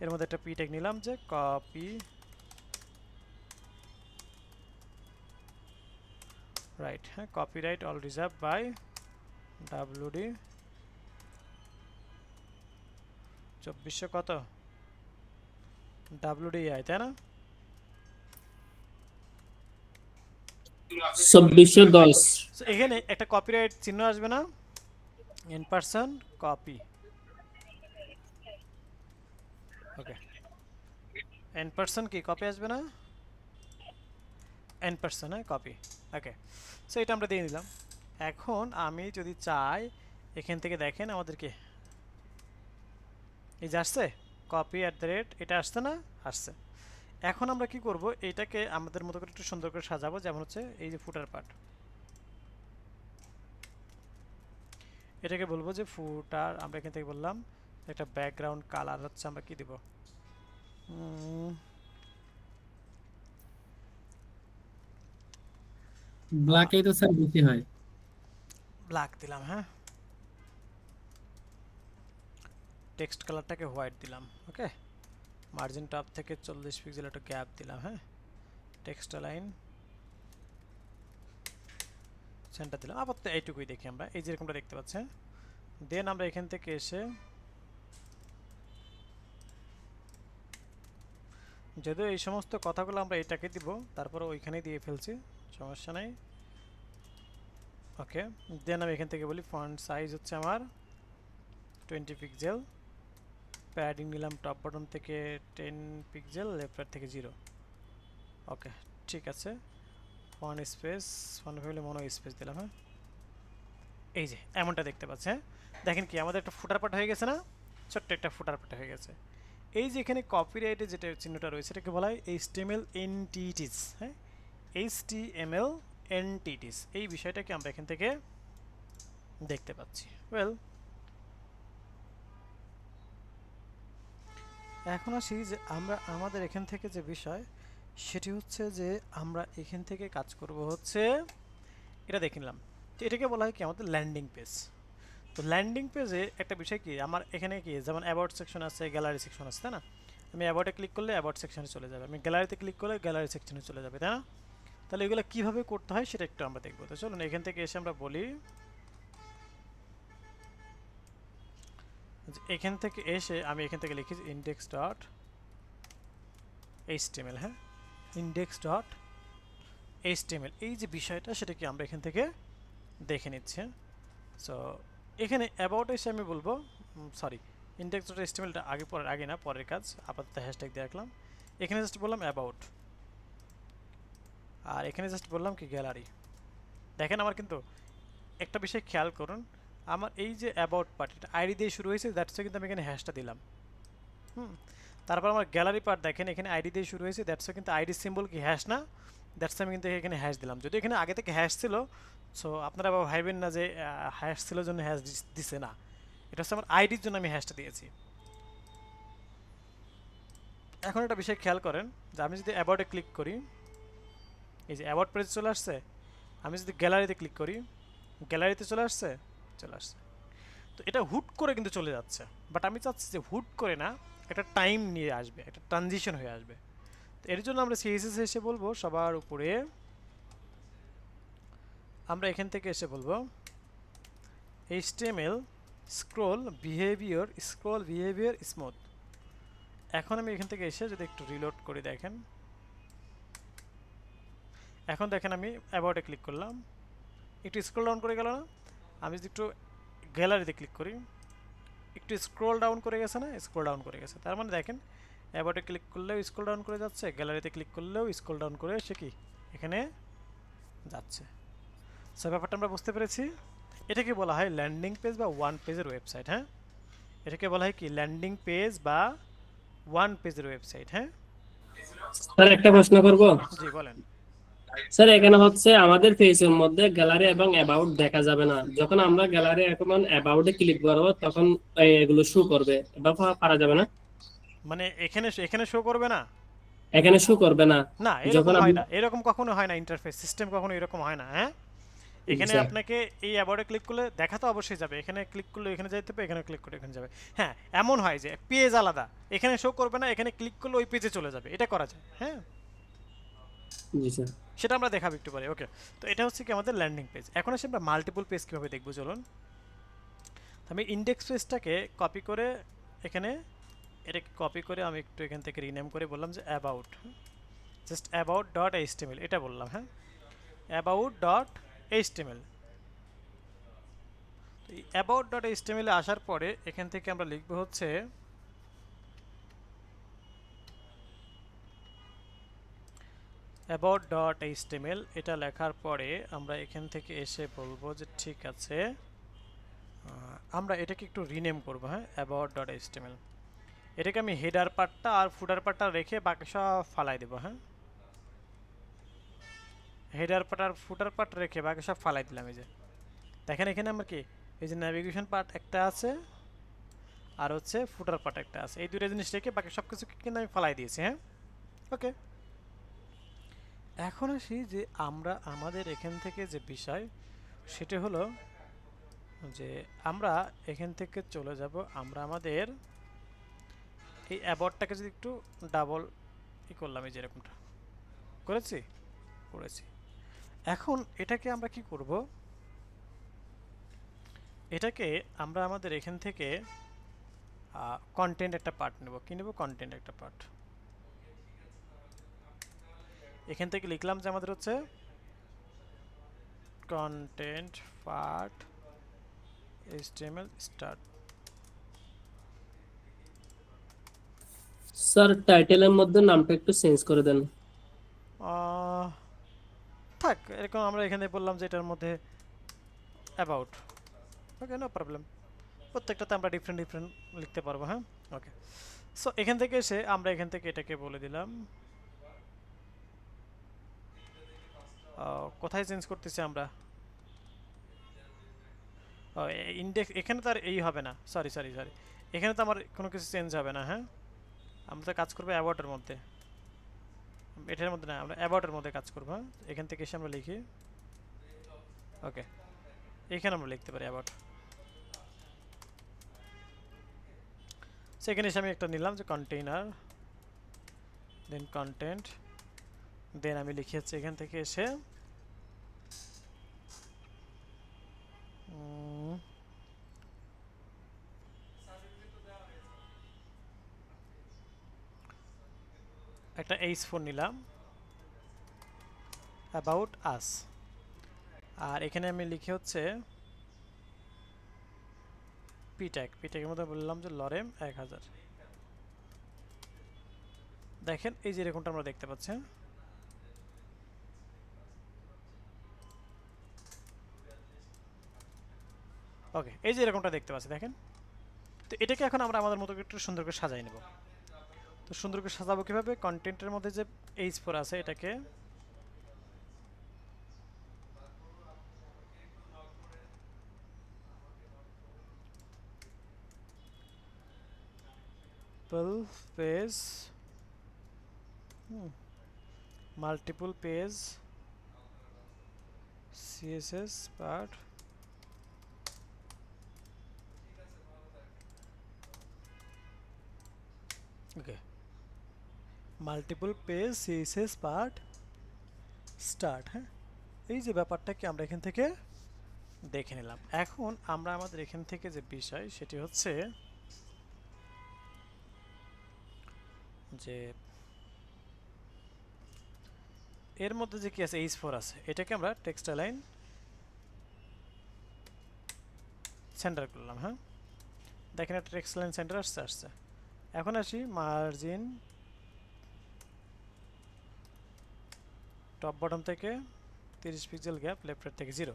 এর মধ্যে একটা পি ট্যাগ নিলাম যে কপি রাইট। হ্যাঁ, copyright all reserve by WD 2400 কত WDI, তাই না? 2410। So, এখানে একটা কপিরাইট চিহ্ন আসবে না, in person copy, okay. N person কি কপি আসবে না, এন পারসন, হ্যাঁ কপি, ওকে। সো এটা আমরা দিয়ে দিলাম। এখন আমি যদি চাই এখান থেকে দেখেন আমাদেরকে এই যে আসছে কপি @ এটা আসছে না, আসছে। এখন আমরা কি করব, এইটাকে আমাদের মতো করে একটু সুন্দর করে সাজাবো, যেমন হচ্ছে এই যে ফুটার পার্ট, এটাকে বলবো যে ফুটার, আমরা এখান থেকে বললাম একটা ব্যাকগ্রাউন্ড কালার হচ্ছে আমরা কি দিব, ব্ল্যাকই তো স্যার বেশি হয়। ব্ল্যাক দিলাম। হ্যাঁ, টেক্সট কালারটাকে হোয়াইট দিলাম। ওকে, মার্জিন টপ থেকে 40 পিক্সেল একটা গ্যাপ দিলাম। হ্যাঁ, টেক্সট লাইন সেন্টার দিলাম, আপাতত এইটুকুই দেখি আমরা, এই যেরকমটা দেখতে পাচ্ছেন। দেন আমরা এখান থেকে এসে যদিও এই সমস্ত কথাগুলো আমরা এটাকে দিব, তারপরে ওইখানেই দিয়ে ফেলছি, সমস্যা নাই। ওকে, দেন আমি এখান থেকে বলি ফন্ট সাইজ হচ্ছে আমার 20 পিক্সেল, প্যাডিং নিলাম টপ বটন থেকে 10 পিক্সেল, লেফট থেকে 0। ওকে, ঠিক আছে। ফন্ট স্পেস, ফন্ট ফ্যামিলি মনো স্পেস দিলাম। হ্যাঁ, এই যে এমনটা দেখতে পাচ্ছেন। হ্যাঁ, দেখেন কি আমাদের একটা ফুটার পাট হয়ে গেছে না, ছোট্ট একটা ফুটার পাট হয়ে গেছে। এই যে এখানে কপিরাইটে যেটা চিহ্নটা রয়েছে এটাকে বলা হয় HTML এন্টিটিস। হ্যাঁ, HTML এন্টিটিস, এই বিষয়টাকে আমরা এখান থেকে দেখতে পাচ্ছি। ওয়েল, এখন আসি যে আমরা আমাদের এখান থেকে যে বিষয় সেটি হচ্ছে যে আমরা এখান থেকে কাজ করব হচ্ছে এটা দেখে নিলাম। তো এটাকে বলা হয় কি আমাদের ল্যান্ডিং পেজ। তো ল্যান্ডিং পেজে একটা বিষয় কি, আমার এখানে কি যেমন অ্যাবাউট সেকশন আছে, গ্যালারি সেকশন আছে, তাই না? আমি অ্যাবাউটে ক্লিক করলে অ্যাবাউট সেকশনে চলে যাবে, আমি গ্যালারিতে ক্লিক করলে গ্যালারি সেকশনে চলে যাবে, তাই না? তাহলে এগুলো কীভাবে করতে হয় সেটা একটু আমরা দেখবো। তো চলুন এখান থেকে এসে আমরা বলি, এখান থেকে এসে আমি এখান থেকে লিখি ইন্ডেক্স ডট এইচটিএমএল। হ্যাঁ, ইন্ডেক্স ডট এইচটিএমএল, এই যে বিষয়টা সেটা কি আমরা এখান থেকে দেখে নিচ্ছি। সো এখানে অ্যাবাউট এসে আমি বলবো, সরি, ইন্ডেক্স ডট এইচটিএমএলটা আগে পরের আগে না, পরের কাজ, আপাতত হ্যাশট্যাগ দিয়ে রাখলাম। এখানে জাস্ট বললাম অ্যাবাউট, আর এখানে জাস্ট বললাম কি গ্যালারি। দেখেন আমার কিন্তু একটা বিষয় খেয়াল করুন, আমার এই যে অ্যাবাউট পার্ট এটা আইডি দিয়ে শুরু হয়েছে, দ্যাটস কিন্তু আমি এখানে হ্যাশটা দিলাম। তারপর আমার গ্যালারি পার্ট দেখেন এখানে আইডি দিয়ে শুরু হয়েছে, দ্যাটস কিন্তু আইডি সিম্বল কি হ্যাশ না, দ্যাটস আমি কিন্তু এখানে হ্যাশ দিলাম। যদি এখানে আগে থেকে হ্যাশ ছিল, সো আপনারা আবার ভাববেন না যে হ্যাশ ছিল জন্য হ্যাশ দিছে না, এটা হচ্ছে আমার আইডির জন্য আমি হ্যাশটা দিয়েছি। এখন একটা বিষয় খেয়াল করেন যে আমি যদি অ্যাবাউটে ক্লিক করি, এই যে অ্যাবাউট পেজ চলে আসছে, আমি যদি গ্যালারিতে ক্লিক করি গ্যালারিতে চলে আসছে, চলে আসছে। তো এটা হুট করে কিন্তু চলে যাচ্ছে, বাট আমি চাচ্ছি যে হুট করে না, একটা টাইম নিয়ে আসবে, একটা ট্রানজিশন হয়ে আসবে। তো এর জন্য আমরা সিএসএস এসে বলবো সবার উপরে, আমরা এখান থেকে এসে বলবো HTML স্ক্রল বিহেভিয়ার স্মুথ। এখন আমি এখান থেকে এসে যদি একটু রিলোড করে দেখেন, এখন দেখেন আমি অ্যাবাউটে ক্লিক করলাম, একটু স্ক্রল ডাউন করে গেল না? আমি যদি একটু গ্যালারিতে ক্লিক করি, একটু স্ক্রল ডাউন করে গেছে না? স্ক্রল ডাউন করে গেছে, তার মানে দেখেন অ্যাবাউটে ক্লিক করলেও স্ক্রল ডাউন করে যাচ্ছে, গ্যালারিতে ক্লিক করলেও স্ক্রল ডাউন করে সে কি এখানে যাচ্ছে। সো ব্যাপারটা আমরা বুঝতে পেরেছি। এটাকে বলা হয় ল্যান্ডিং পেজ বা ওয়ান পেজের ওয়েবসাইট। হ্যাঁ, এটাকে বলা হয় কি ল্যান্ডিং পেজ বা ওয়ান পেজের ওয়েবসাইট। হ্যাঁ স্যার একটা প্রশ্ন করব। জি বলেন। স্যার এখানে হচ্ছে আমাদের পেজের মধ্যে গ্যালারি এবং অ্যাবাউট দেখা যাবে না, যখন আমরা গ্যালারি এখন অ্যাবাউটে ক্লিক করব তখন এগুলো শো করবে, বা পারা যাবে না? মানে এখানে এখানে শো করবে না? এখানে শো করবে না না, এরকম যখন হয় না, এরকম কখনো হয় না, ইন্টারফেস সিস্টেম কখনো এরকম হয় না। হ্যাঁ, এখানে স্যার আপনাকে এই অ্যাবাউটে ক্লিক করলে দেখা তো অবশ্যই যাবে, এখানে ক্লিক করলে এখানে যাইতে হবে, এখানে ক্লিক করলে এখানে যাবে। হ্যাঁ, এমন হয় যে পেজ আলাদা, এখানে শো করবে না, এখানে ক্লিক করলে ওই পেজে চলে যাবে, এটা করা যায়। হ্যাঁ, জি স্যার। সেটা আমরা দেখাবো একটু পরে। ওকে, তো এটা হচ্ছে কি আমাদের ল্যান্ডিং পেজ। এখন আসে আমরা মাল্টিপল পেজ কীভাবে দেখবো চলুন। আমি ইন্ডেক্স পেজটাকে কপি করে এখানে, এটাকে কপি করে আমি একটু এখান থেকে রিনেম করে বললাম যে about, just about dot HTML এটা বললাম। হ্যাঁ, about dot HTML. About dot HTML এ আসার পরে এখান থেকে আমরা লিখব হচ্ছে অ্যাবাউট ডট এইচটিএমএল। এটা লেখার পরে আমরা এখান থেকে এসে বলবো যে ঠিক আছে, আমরা এটাকে একটু রিনেম করবো। হ্যাঁ, অ্যাবাউট ডট এইচটিএমএল। এটাকে আমি হেডার পার্টটা আর ফুটার পার্টটা রেখে বাকি সব ফালাই দেবো। হ্যাঁ, হেডার পার্ট আর ফুটার পার্ট রেখে বাকি সব ফালাই দিলাম। এই যে দেখেন এখানে আমার কি এই যে ন্যাভিগেশন পার্ট একটা আছে আর হচ্ছে ফুটার পার্ট একটা আছে, এই দুটো জিনিস রেখে বাকি সব কিছু কিন্তু আমি ফালাই দিয়েছি। হ্যাঁ, ওকে, এখন আসি যে আমরা আমাদের এখান থেকে যে বিষয় সেটা হলো যে আমরা এখান থেকে চলে যাব, আমরা আমাদের এই অ্যাবাউটটাকে যদি একটু ডাবল করলাম, এই যে এরকমটা করেছি। এখন এটাকে আমরা কি করব, এটাকে আমরা আমাদের এখান থেকে কন্টেন্ট একটা পার্ট নেব। কি নেব? কন্টেন্ট একটা পার্ট। এখান থেকে লিখলাম যে আমাদের হচ্ছে content part HTML start. Sir টাইটেলের মধ্যে নামটা একটু চেঞ্জ করে দেন। থাক, এরকম আমরা এখানে বললাম যে এটার মধ্যে অ্যাবাউট। Okay, no problem. প্রত্যেকটাতে আমরা ডিফারেন্ট ডিফারেন্ট লিখতে পারবো। হ্যাঁ, ওকে। সো এখান থেকে এসে আমরা এখান থেকে এটাকে বলে দিলাম কোথায় চেঞ্জ করতেছি আমরা? ইন্ডেক্স এখানে তো আর এই হবে না, সরি সরি সরি, এখানে তো আমার কোনো কিছু চেঞ্জ হবে না। হ্যাঁ, আমরা তো কাজ করবো অ্যাবাউটের মধ্যে, এটার মধ্যে না, আমরা অ্যাবাউটের মধ্যে কাজ করবো। হ্যাঁ, এখান থেকে এসে আমরা লিখি, ওকে, এখানে আমরা লিখতে পারি অ্যাবাউট। সেখানে এসে আমি একটা নিলাম যে কন্টেইনার, দেন কন্টেন্ট, দেন আমি লিখে হচ্ছে এখান থেকে এসে একটা H4 নিলাম, অ্যাবাউট আস, আর এখানে আমি লিখে হচ্ছে পিট্যাগের মধ্যে বললাম যে লরেম 1000। দেখেন এই যে এরকমটা আমরা দেখতে পাচ্ছি। ওকে, এই যে এরকমটা দেখতে পাচ্ছি, দেখেন। তো এটাকে এখন আমরা আমাদের মতো একটু সুন্দর করে সাজাই নেব। তো সুন্দর করে সাজাবো কিভাবে? কন্টেন্টের মধ্যে যে H4 আছে এটাকে page, multiple page CSS part, okay, multiple page CSS part start. হ্যাঁ, এই যে ব্যাপারটাকে আমরা এখান থেকে দেখে নিলাম। এখন আমরা আমাদের এখান থেকে যে বিষয় সেটি হচ্ছে যে এর মধ্যে যে কি আছে H4 আছে, এটাকে আমরা টেক্সট অ্যালাইন সেন্টার করলাম। হ্যাঁ, দেখেন একটা টেক্সট অ্যালাইন সেন্টার আসছে। এখন আসি মার্জিন টপ বটম থেকে 30 পিক্সেল গ্যাপ, লেফটের থেকে 0।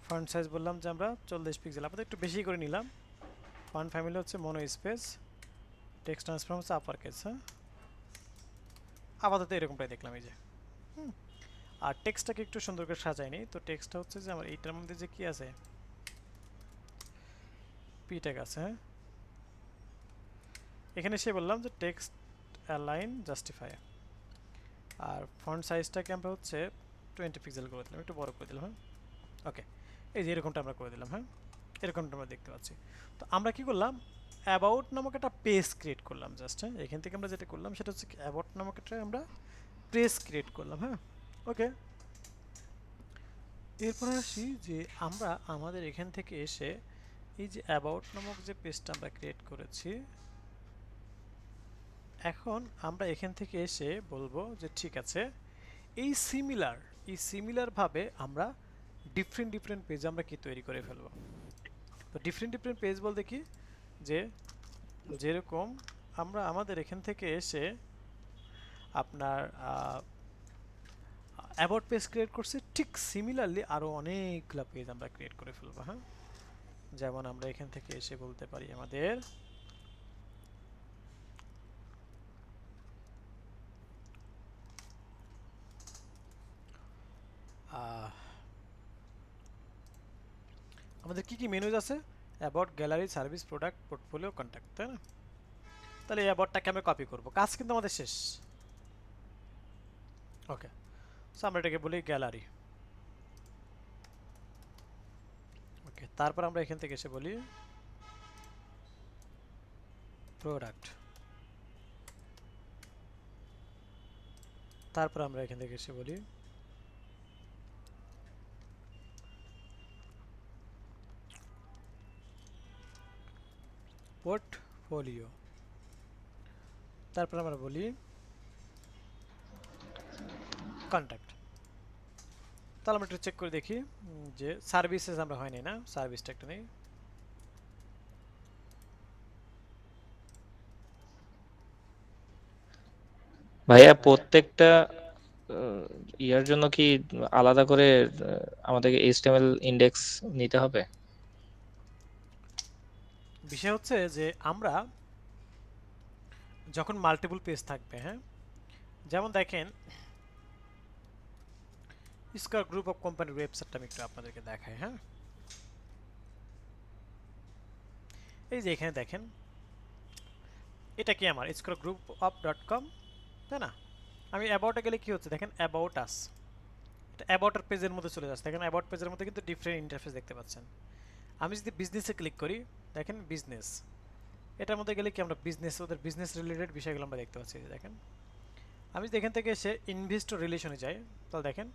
ফন্ট সাইজ বললাম যে আমরা 40 পিক্সেল, আপাতত একটু বেশি করে নিলাম। ফন্ট ফ্যামিলি হচ্ছে মোনো স্পেস, টেক্সট ট্রান্সফর্ম হচ্ছে আপার কেস। হ্যাঁ, আপাতত এরকমটাই দেখলাম এই যে। আর টেক্সটটাকে একটু সুন্দর করে সাজাইনি। তো টেক্সটটা হচ্ছে যে আমার এইটার মধ্যে যে কি আছে, পি ট্যাগ আছে। হ্যাঁ, এখানে সে বললাম যে টেক্সট অ্যালাইন জাস্টিফাই, আর ফন্ট সাইজটাকে আমরা হচ্ছে 20 পিক্সেল করে দিলাম, একটু বড় করে দিলাম। হ্যাঁ, ওকে, এই যে এরকমটা আমরা করে দিলাম। হ্যাঁ, এরকমটা আমরা দেখতে পাচ্ছি। তো আমরা কি করলাম, অ্যাবাউট নামক একটা পেজ ক্রিয়েট করলাম জাস্ট। হ্যাঁ, এখান থেকে আমরা যেটা করলাম সেটা হচ্ছে অ্যাবাউট নামক একটা আমরা পেজ ক্রিয়েট করলাম। হ্যাঁ, ওকে। এরপরে আসি যে আমরা আমাদের এখান থেকে এসে এই যে অ্যাবাউট নামক যে পেজটা আমরা ক্রিয়েট করেছি, এখন আমরা এখান থেকে এসে বলবো যে ঠিক আছে, এই সিমিলার ভাবে আমরা ডিফারেন্ট পেজ আমরা কি তৈরি করে ফেলবো। তো ডিফারেন্ট পেজ বলতে কি, যে যেরকম আমরা আমাদের এখান থেকে এসে আপনার অ্যাবাউট পেজ ক্রিয়েট করছি, ঠিক সিমিলারলি আরও অনেকগুলো পেজ আমরা ক্রিয়েট করে ফেলবো। হ্যাঁ, যেমন আমরা এখান থেকে এসে বলতে পারি আমাদের আমাদের কি কি মেনুজ আছে, about, gallery, service, product, portfolio, contact, তাই না? তাহলে এই অ্যাবাউটটাকে আমরা কপি করব, কাজ কিন্তু আমাদের শেষ। ওকে, সো আমরা এটাকে বলি গ্যালারি। ওকে, তারপর আমরা এখান থেকে এসে বলি প্রোডাক্ট, তারপর আমরা এখান থেকে এসে বলি পোর্টফোলিও। তারপর আমরা বলি কন্ট্যাক্ট। তাহলে আমরা একটু চেক করে দেখি যে সার্ভিসেস আমরা হয়নি না, সার্ভিসটা একটা নেই। ভাইয়া প্রত্যেকটা ইয়ার জন্য কি আলাদা করে আমাদেরকে HTML ইন্ডেক্স নিতে হবে? বিষয় হচ্ছে যে আমরা যখন মাল্টিপল পেজ থাকবে, হ্যাঁ, যেমন দেখেন স্কয়ার গ্রুপ অফ কোম্পানির ওয়েবসাইটটা আমি একটু আপনাদেরকে দেখাই। হ্যাঁ, এই যে এখানে দেখেন এটা কি আমার স্কয়ার গ্রুপ অফ .com, তাই না? আমি অ্যাবাউটে গেলে কি হচ্ছে দেখেন, অ্যাবাউট আস, এটা অ্যাবাউটের পেজের মধ্যে চলে যাচ্ছে। দেখেন অ্যাবাউট পেজের মধ্যে কিন্তু ডিফারেন্ট ইন্টারফেস দেখতে পাচ্ছেন। আমি যদি বিজনেসে ক্লিক করি, দেখেন বিজনেস, এটার মধ্যে গেলে কি আমরা বিজনেস, ওদের বিজনেস রিলেটেড বিষয়গুলো আমরা দেখতে পাচ্ছি। দেখেন আমি যদি এখান থেকে এসে ইনভেস্টর রিলেশনে যাই, তাহলে দেখেন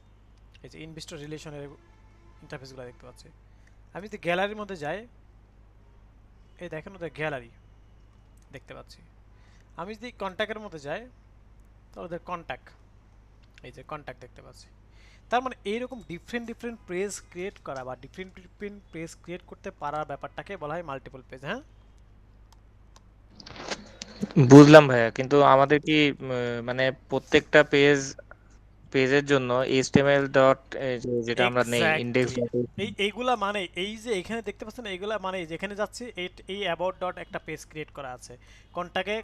এই যে ইনভেস্টর রিলেশনের ইন্টারফেসগুলো দেখতে পাচ্ছি। আমি যদি গ্যালারির মধ্যে যাই, এই দেখেন ওদের গ্যালারি দেখতে পাচ্ছি। আমি যদি কন্ট্যাক্টের মধ্যে যাই, তাহলে ওদের কন্ট্যাক্ট, এই যে কন্ট্যাক্ট দেখতে পাচ্ছি। তার মানে এইরকম ডিফারেন্ট ডিফারেন্ট পেজ ক্রিয়েট করা বা ডিফারেন্ট ডিফারেন্ট পেজ ক্রিয়েট করতে পারার ব্যাপারটাকে বলা হয় মাল্টিপল পেজ। হ্যাঁ, বুঝলাম ভাইয়া, কিন্তু আমাদের কি মানে প্রত্যেকটা পেজের জন্য HTML ডট যেটা আমরা নেই ইন্ডেক্স এক্স্যাক্টলি। এইগুলা মানে এই যে এখানে দেখতে পাচ্ছেন, এইগুলা মানে যেখানে যাচ্ছে এই অ্যাবাউট ডট একটা পেজ ক্রিয়েট করা আছে,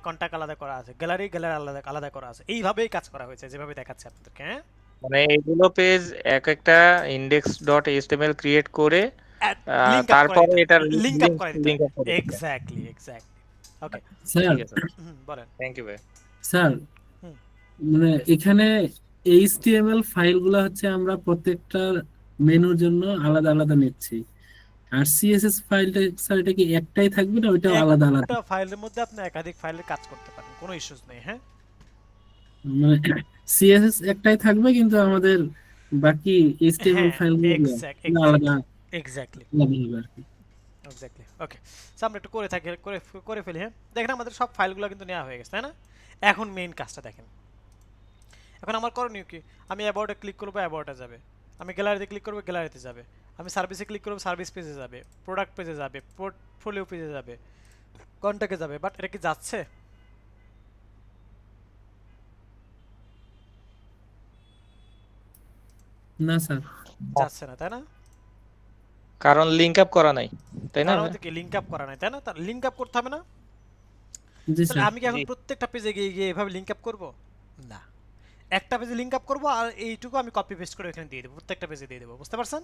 কন্টাক্ট আলাদা করা আছে, গ্যালারি আলাদা আলাদা করা আছে, এইভাবেই কাজ করা হয়েছে যেভাবে দেখাচ্ছে আপনাদেরকে। হ্যাঁ, মানে এগুলো পেজ এক একটা ইন্ডেক্স ডট HTML ক্রিয়েট করে লিংক আপ করে তারপরে দিতে, এটার লিংক আপ করে দিতে লিংক হবে। আপ করে দিতে হবে। Exactly exactly. ওকে, স্যার, ঠিক আছে, বলেন। থ্যাংক ইউ ভাই। স্যার হুম। মানে এখানে এইচটিএমএল ফাইলগুলো হচ্ছে আমরা প্রত্যেকটা মেনুর জন্য আলাদা আলাদা নিচ্ছি, আর সিএসএস ফাইলটা স্যার এটা কি একটাই থাকবে না ওইটাও আলাদা আলাদা? একটা ফাইলের মধ্যে আপনি একাধিক ফাইলের কাজ করতে পারেন, কোনো ইস্যুস নেই। হ্যাঁ, মানে সিএসএস একটাই থাকবে কিন্তু আমাদের বাকি এইচটিএমএল হ্যাঁ, ফাইলগুলো এক্স্যাক্টলি আলাদা এক্স্যাক্টলি আলাদা হবে আর কি। এক্স্যাক্টলি। ওকে, সো আমরা একটু করে ফেলি। হ্যাঁ, দেখেন আমাদের সব ফাইলগুলো কিন্তু নেওয়া হয়ে গেছে, তাই না? এখন মেইন কাজটা দেখেন। এখন আমার করণীয় কি? আমি অ্যাবাউটে ক্লিক করবো, অ্যাবাউটে যাবে। আমি গ্যালারিতে ক্লিক করবো, গ্যালারিতে যাবে। আমি সার্ভিসে ক্লিক করবো, সার্ভিস পেজে যাবে, প্রোডাক্ট পেজে যাবে, পোর্টফোলিও পেজে যাবে, কন্ট্যাক্টে যাবে। বাট এটা কি যাচ্ছে? না স্যার, যাচ্ছে না, তাই না? কারণ লিংক আপ করা নাই, তাই না কারণ ভাই? হচ্ছে কি লিংক আপ করা নাই, তাই না? তার লিংক আপ করতে হবে না? জি তাহলে স্যার। আমি কি এখন প্রত্যেকটা পেজে গিয়ে গিয়ে এভাবে লিংক আপ করবো? না, একটা পেজে লিংক আপ করবো আর এইটুকু আমি কপি পেস্ট করে এখানে দিয়ে দেবো, প্রত্যেকটা পেজে দিয়ে দেবো। বুঝতে পারছেন?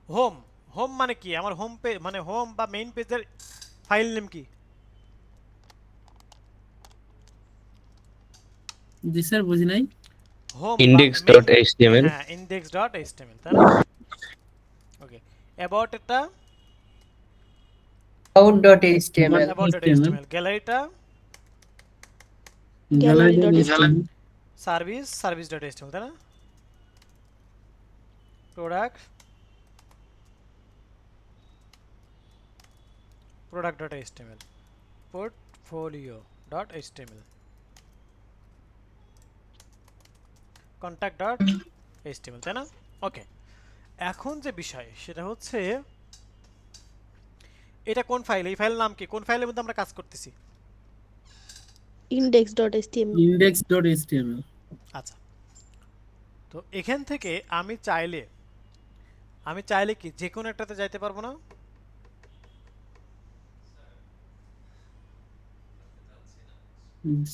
হোম, হোম মানে কি? আমার হোম পেজ মানে হোম বা মেইন পেজের ফাইল নেম কি? জি স্যার, বুঝি নাই। হোম index.html হ্যাঁ, index.html, তাই না? ওকে, অ্যাবাউট এটা about.html about.html, গ্যালারিটা গ্যালারি সার্ভিস.html, তাই না? product.html, portfolio.html, contact.html, তাই না? ওকে, এখন যে বিষয় সেটা হচ্ছে এটা কোন ফাইল, এই ফাইলের নাম কি, কোন ফাইলের মধ্যে আমরা কাজ করতেছি? index.html। আচ্ছা, তো এখান থেকে আমি চাইলে কি যে কোনো একটাতে যাইতে পারবো না?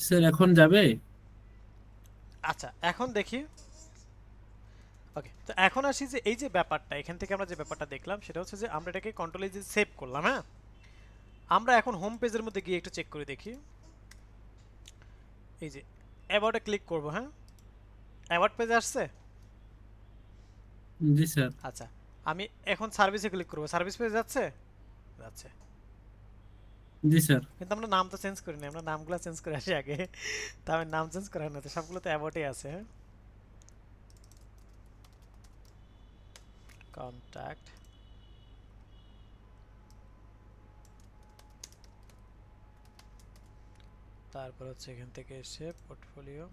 স্যার এখন যাবে? আচ্ছা, এখন দেখি। ওকে, তো এখন আসি যে এই যে ব্যাপারটা, এখান থেকে আমরা যে ব্যাপারটা দেখলাম সেটা হচ্ছে যে আমরা এটাকে কন্ট্রোল এ সেভ করলাম। হ্যাঁ, আমরা এখন হোম পেজের মধ্যে গিয়ে একটু চেক করে দেখি। এই যে অ্যাবাউটে ক্লিক করব। হ্যাঁ, অ্যাবাউট পেজে আসছে। জি স্যার। আচ্ছা, আমি এখন সার্ভিসে ক্লিক করব, সার্ভিস পেজে যাচ্ছে। জি স্যার। কিন্তু আমরা নাম তো চেঞ্জ করিনি, আমরা নামগুলো চেঞ্জ করে আসি আগে। তা আমি নাম চেঞ্জ করা না, তো সবগুলো তো অ্যাবাউটে আছে। হ্যাঁ, কন্টাক্ট তারপর হচ্ছে এখান থেকে এসে পোর্টফোলিও,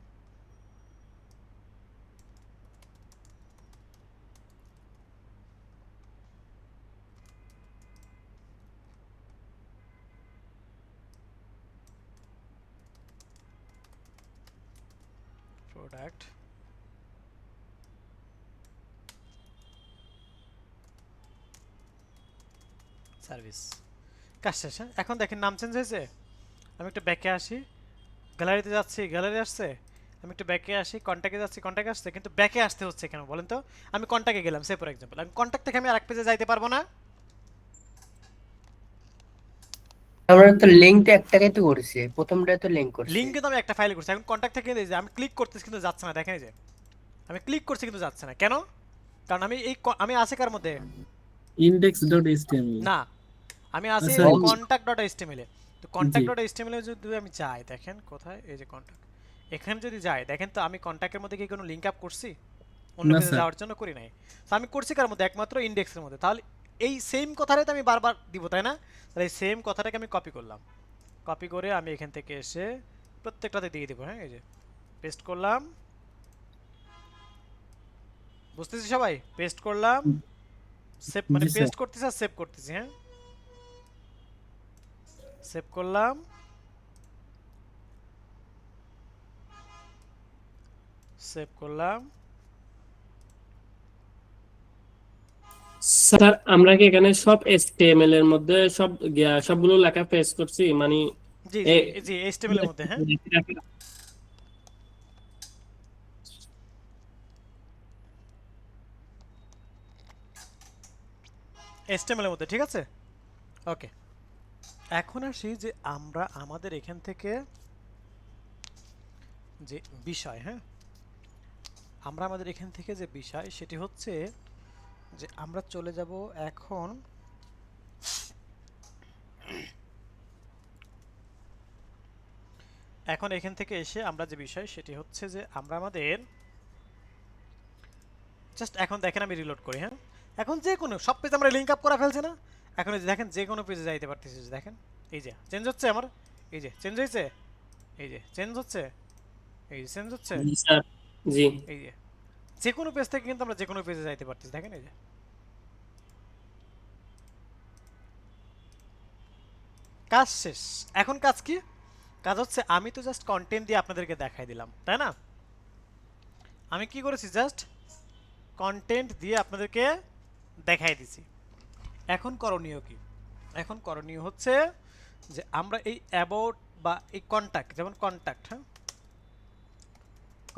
প্রোডাক্ট, সার্ভিস। কাজ শেষ। হ্যাঁ, এখন দেখেন নাম চেঞ্জ হয়েছে। আমি একটু ব্যাকে আসি, গ্যালারিতে যাচ্ছি, গ্যালারি আসছে। আমি একটু ব্যাকে আসি, কন্ট্যাক্টে যাচ্ছি, কন্ট্যাক্ট আসছে। কিন্তু ব্যাকে আসতে হচ্ছে কেন বলেন তো? আমি কন্ট্যাক্টে গেলাম, সে ফর এক্সাম্পল, আমি কন্ট্যাক্ট থেকে আমি আরেক পেজে যাইতে পারবো না? আমরা তো লিঙ্কটা একটাকে তো করছি, প্রথমটায় তো লিঙ্ক করছি। লিঙ্ক কিন্তু আমি একটা ফাইলে করছি। এখন কন্ট্যাক্ট থেকে এই যে আমি ক্লিক করতেছি কিন্তু যাচ্ছে না, দেখেন এই যে আমি ক্লিক করছি কিন্তু যাচ্ছে না। কেন? কারণ আমি আমি আছি কার মধ্যে? index.html না, আমি আছি আচ্ছা, contact.html এ। তো জি। contact.html এ যদি আমি যাই, দেখেন কোথায়, এই যে কন্টাক্ট, এখানে যদি যাই দেখেন তো আমি কন্টাক্টের মধ্যে কি কোনো লিংক আপ করছি? অন্য না, পেজে স্যার। যাওয়ার জন্য করি নাই। তো আমি করছি কার মধ্যে? একমাত্র ইন্ডেক্সের মধ্যে। তাহলে এই সেম কথাটাই তো আমি বারবার দিব, তাই না? তাহলে এই সেম কথাটাকে আমি কপি করলাম, কপি করে আমি এখান থেকে এসে প্রত্যেকটাতে দিয়ে দেবো। হ্যাঁ, এই যে পেস্ট করলাম, বুঝতেছি সবাই? পেস্ট করলাম, সেভ, মানে জি, স্যার। পেস্ট করতেছি আর সেভ করতেছি। হ্যাঁ, সেভ করলাম, সেভ করলাম। স্যার আমরা কি এখানে সব HTML এর মধ্যে সবগুলো লেখা পেস্ট করছি, মানে জি এ জি জি, HTML এর মধ্যে। হ্যাঁ, HTML এর মধ্যে, ঠিক আছে? ওকে, এখন আসি যে আমরা আমাদের এখান থেকে যে বিষয়, হ্যাঁ, আমরা আমাদের এখান থেকে যে বিষয় সেটি হচ্ছে যে আমরা চলে যাব এখন এখান থেকে এসে আমরা যে বিষয় সেটি হচ্ছে যে আমরা আমাদের জাস্ট এখন দেখেন আমি রিলোড করি। হ্যাঁ, এখন যে কোনো সব পেজ আমরা লিংক আপ করা ফেলছে না? এখন এই যে দেখেন যে কোনো পেজে যাইতে পারতেছি। দেখেন এই যে চেঞ্জ হচ্ছে আমার, এই যে চেঞ্জ হয়েছে, এই যে চেঞ্জ হচ্ছে, এই যে চেঞ্জ হচ্ছে, জি স্যার, জি। এই যে কোনো পেজ থেকে কিন্তু আমরা যে কোনো পেজে যাইতে পারতেছি। দেখেন এই যে কাজ শেষ। এখন কাজ কি? কাজ হচ্ছে আমি তো জাস্ট কন্টেন্ট দিয়ে আপনাদেরকে দেখাই দিলাম, তাই না? আমি কি করেছি? জাস্ট কন্টেন্ট দিয়ে আপনাদেরকে দেখাই দিছি। এখন করণীয় কি? এখন করণীয় হচ্ছে যে আমরা এই অ্যাবাউট বা এই কন্টাক্ট, যেমন কন্টাক্ট, হ্যাঁ,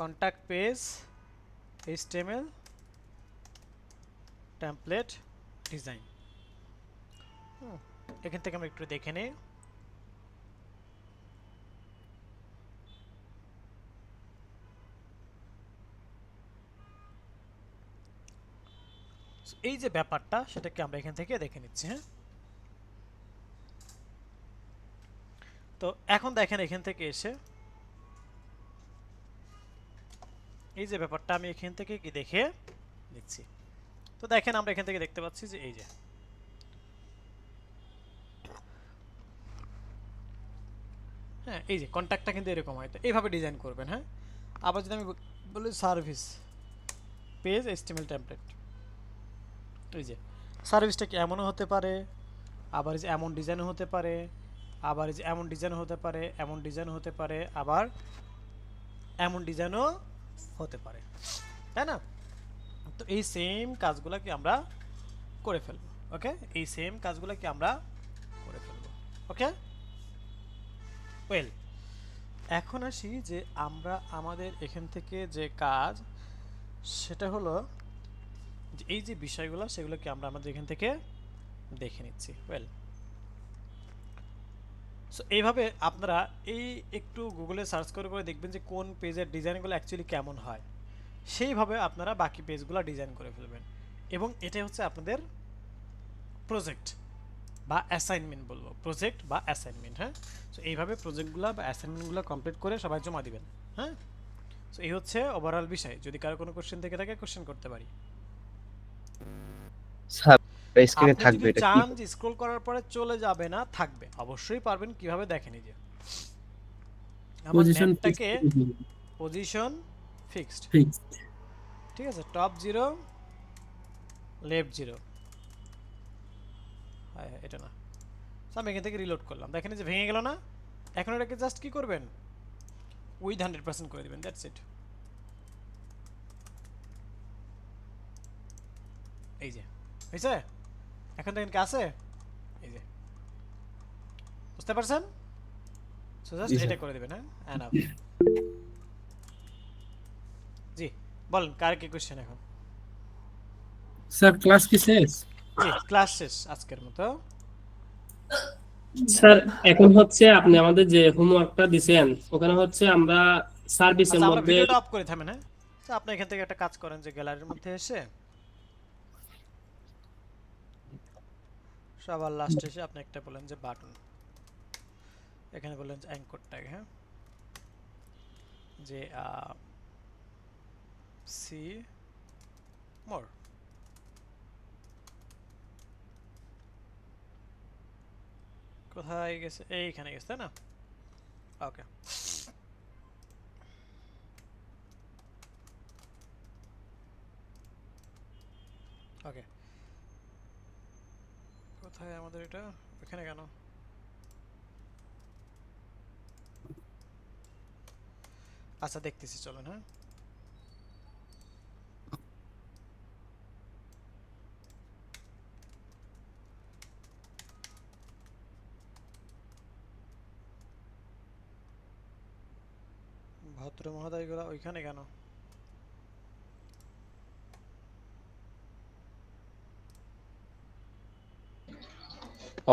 contact page HTML template design, এখান থেকে আমরা একটু দেখে নেই। এই যে ব্যাপারটা সেটাকে আমরা এখান থেকে দেখে নিচ্ছি। হ্যাঁ, তো এখন দেখেন এখান থেকে এসে এই যে ব্যাপারটা আমি এখান থেকে কি দেখে নিচ্ছি। তো দেখেন আমরা এখান থেকে দেখতে পাচ্ছি যে এই যে হ্যাঁ, এই যে কন্ট্যাক্টটা কিন্তু এরকম হয়। তো এইভাবে ডিজাইন করবেন। হ্যাঁ, আবার যদি আমি বলি সার্ভিস পেজ HTML টেমপ্লেট, এই যে সার্ভিসটা কি এমনও হতে পারে, আবার এই যে এমন ডিজাইনও হতে পারে, আবার এই যে এমন ডিজাইন হতে পারে, এমন ডিজাইন হতে পারে, আবার এমন ডিজাইনও হতে পারে, তাই না? তো এই সেম কাজগুলো কি আমরা করে ফেলবো। ওকে, এই সেম কাজগুলো কি আমরা করে ফেলবো। ওকে, ওয়েল, এখন আসি যে আমরা আমাদের এখান থেকে যে কাজ সেটা হলো যে এই যে বিষয়গুলো সেগুলোকে আমরা আমাদের এখান থেকে দেখে নিচ্ছি। ওয়েল, সো এইভাবে আপনারা এই একটু গুগলে সার্চ করে করে দেখবেন যে কোন পেজের ডিজাইনগুলো অ্যাকচুয়ালি কেমন হয়, সেইভাবে আপনারা বাকি পেজগুলো ডিজাইন করে ফেলবেন। এবং এটাই হচ্ছে আপনাদের প্রজেক্ট বা অ্যাসাইনমেন্ট, বলবো প্রজেক্ট বা অ্যাসাইনমেন্ট। হ্যাঁ, সো এইভাবে প্রজেক্টগুলো বা অ্যাসাইনমেন্টগুলো কমপ্লিট করে সবাই জমা দিবেন। হ্যাঁ, সো এই হচ্ছে ওভারঅল বিষয়। যদি কারো কোনো কোশ্চেন থেকে থাকে কোশ্চেন করতে পারি। স্যার স্ক্রিনে আপনি থাকবে যদি এটা কি? চান যে স্ক্রল করার পরে চলে যাবে না, থাকবে, অবশ্যই পারবেন। কিভাবে দেখেন, এই যে আমার পজিশন নেটটাকে পজিশন ফিক্সড, ফিক্সড। ঠিক আছে, টপ 0 লেফট 0, হ্যাঁ এটা না। So, আমি এখান থেকে রিলোড করলাম, দেখেন এই যে ভেঙে গেল না। এখন এটাকে জাস্ট কি করবেন, উইথ 100% করে দিবেন, দ্যাটস ইট। এই যে হয়েছে, এখন দেখেন কি আছে, এই যে বুঝতে পারছেন। সো জাস্ট এটা করে দিবেন, হ্যাঁ এনাফ। জি বলেন, কার কি কোশ্চেন এখন? স্যার ক্লাস কি শেষ? জি ক্লাস শেষ আজকের মতো। স্যার এখন হচ্ছে আপনি আমাদের যে হোমওয়ার্কটা দিছেন ওখানে হচ্ছে আমরা সার্ভিসের আচ্ছা আমরা মধ্যে ভিডিওটা অফ করে থামেন, হ্যাঁ। তো আপনি এখান থেকে একটা কাজ করেন যে গ্যালারির মধ্যে এসে সবার লাস্টে এসে আপনি একটা বলেন যে বাটন, এখানে বললেন যে অ্যাঙ্কর ট্যাগ, হ্যাঁ, যে সি মোর। কোথায় গেছে, এইখানে গেছে তাই না? ওকে, ওকে কোথায় আমাদের এটা, এখানে কেন? আচ্ছা দেখতেছি, চলেন, হ্যাঁ। ভদ্র মহোদয়গুলো ওইখানে কেন?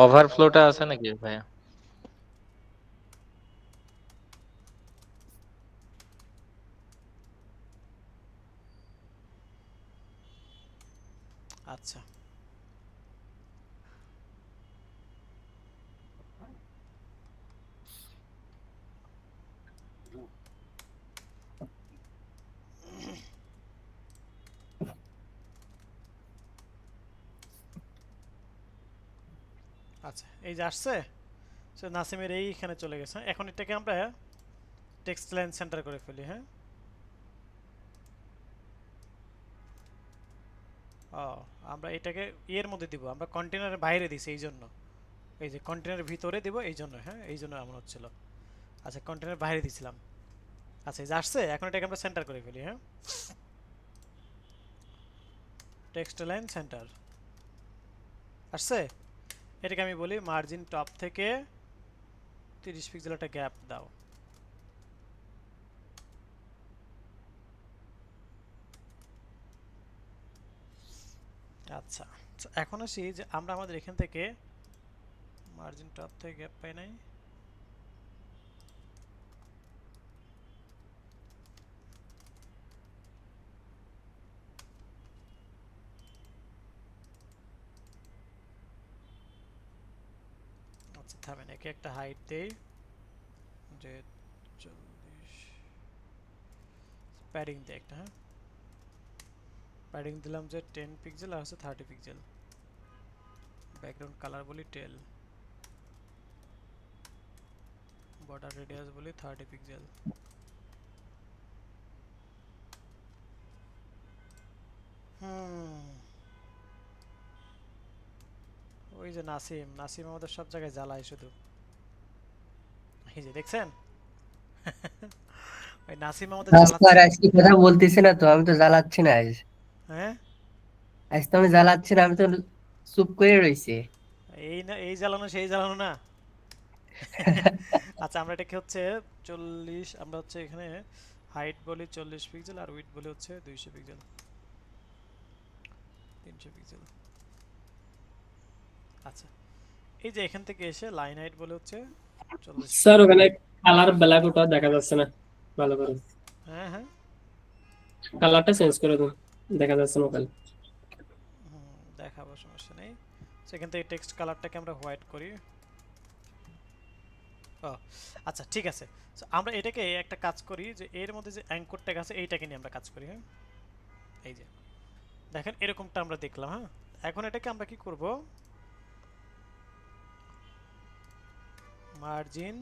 ওভারফ্লোটা আছে নাকি ভাইয়া? আচ্ছা আচ্ছা, এই যে আসছে, সে নাসিমের এইখানে চলে গেছে, হ্যাঁ? এখন এটাকে আমরা টেক্সট লাইন সেন্টার করে ফেলি, হ্যাঁ। ও আমরা এটাকে এর মধ্যে দিব, আমরা কন্টেনারের বাইরে দিছি এই জন্য, এই যে কন্টেনারের ভিতরে দিব এই জন্য, হ্যাঁ এই জন্য এমন হচ্ছিল। আচ্ছা কন্টেনার বাইরে দিছিলাম, আচ্ছা এই যে আসছে, এখন এটাকে আমরা সেন্টার করে ফেলি, হ্যাঁ। টেক্সট লাইন সেন্টার আসছে, এটাকে আমি বলি মার্জিন টপ থেকে 30 পিক্সেল একটা গ্যাপ দাও। আচ্ছা এখন আসি যে আমরা আমাদের এখান থেকে মার্জিন টপ থেকে গ্যাপ পাই নাই, আচ্ছা থামেন, একে একটা হাইট দেই যে 40, প্যাডিং দেই একটা, হ্যাঁ প্যাডিং দিলাম যে 10 পিক্সেল আর হচ্ছে 30 পিক্সেল, ব্যাকগ্রাউন্ড কালার বলি টেল, বর্ডার রেডিয়াস বলি 30 পিক্সেল। ওই যে নাসিম, নাসিম আমাদের সব জায়গায় জ্বালায় শুধু, এই যে দেখছেন ওই নাসিম আমাদের স্যার জ্বালাচ্ছে। আজকে কথা বলতেছি না তো, আমি তো জ্বালাচ্ছি না আজ। হ্যাঁ আজ তো আমি জ্বালাচ্ছি না, আমি তো চুপ করে রইছি। এই না, এই জ্বালানো সেই জ্বালানো না। আচ্ছা আমরা এটাকে হচ্ছে 40, আমরা হচ্ছে এখানে হাইট বলি 40 পিক্সেল আর উইডথ বলি হচ্ছে 200 পিক্সেল, 300 পিক্সেল। আচ্ছা এই যে এখান থেকে এসে লাইন হাইট বলে হচ্ছে 40। স্যার ওখানে কালার ব্ল্যাক, ওটা দেখা যাচ্ছে না ভালো করে, হ্যাঁ হ্যাঁ কালারটা চেঞ্জ করে দিন, দেখা যাচ্ছে না কালার। দেখাবো, সমস্যা নেই। সেখান থেকে টেক্সট কালারটাকে আমরা হোয়াইট করি। ও আচ্ছা ঠিক আছে, সো আমরা এটাকে একটা কাজ করি যে এর মধ্যে যে অ্যাঙ্কর ট্যাগ আছে এইটাকে নিয়ে আমরা কাজ করি, হ্যাঁ এই যে দেখেন এরকমটা আমরা দেখলাম, হ্যাঁ এখন এটাকে আমরা কি করব, মার্জিন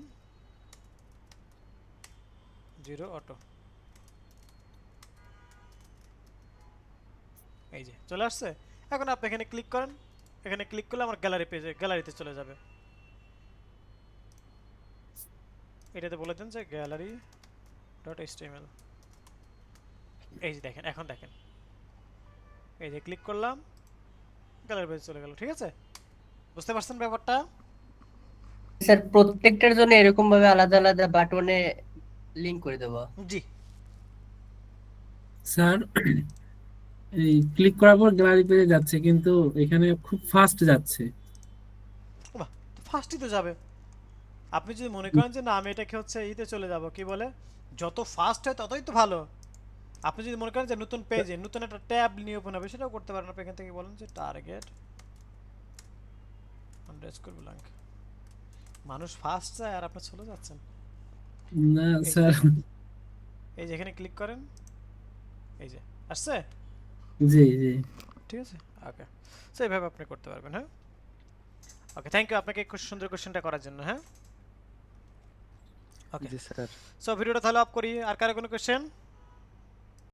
0 অটো, এই যে চলে আসছে। এখন আপনি এখানে ক্লিক করেন, এখানে ক্লিক করলে আমার গ্যালারি পেজে, গ্যালারিতে চলে যাবে। এটাতে বলে দেন যে গ্যালারি ডট এইচটিএমএল। এই যে দেখেন, এখন দেখেন, এই যে ক্লিক করলাম, গ্যালারি পেজে চলে গেল। ঠিক আছে, বুঝতে পারছেন ব্যাপারটা? স্যার প্রত্যেকটার জন্য এরকম ভাবে আলাদা আলাদা বাটনে লিংক করে দেবো? জি। স্যার এই ক্লিক করার পর গ্যালারি পেজে যাচ্ছে, কিন্তু এখানে খুব ফাস্ট যাচ্ছে। বাহ, ফাস্টই তো যাবে। আপনি যদি মনে করেন যে না আমি এটাকে হচ্ছে ইতে চলে যাব, কি বলে, যত ফাস্ট হয় ততই তো ভালো। আপনি যদি মনে করেন যে নতুন পেজে নতুন একটা ট্যাব নিয়ে ওপেন হবে, সেটাও করতে পারেন। আপনি এখান থেকে বলেন যে টার্গেট আন্ডারস্কোর ব্ল্যাঙ্ক। মানুষ ফাস্ট যায় আর আপনি চলে যাচ্ছেন। না এই যে স্যার। দেখেন, এই যে এখানে ক্লিক করেন, এই যে আসছে। জি জি। ঠিক আছে, ওকে। সো এইভাবে আপনি করতে পারবেন। হ্যাঁ, ওকে, থ্যাংক ইউ আপনাকে খুব সুন্দর কোশ্চেনটা করার জন্য। হ্যাঁ, ওকে জি স্যার। সো ভিডিওটা তাহলে অফ করি। আর কারো কোনো কোশ্চেন?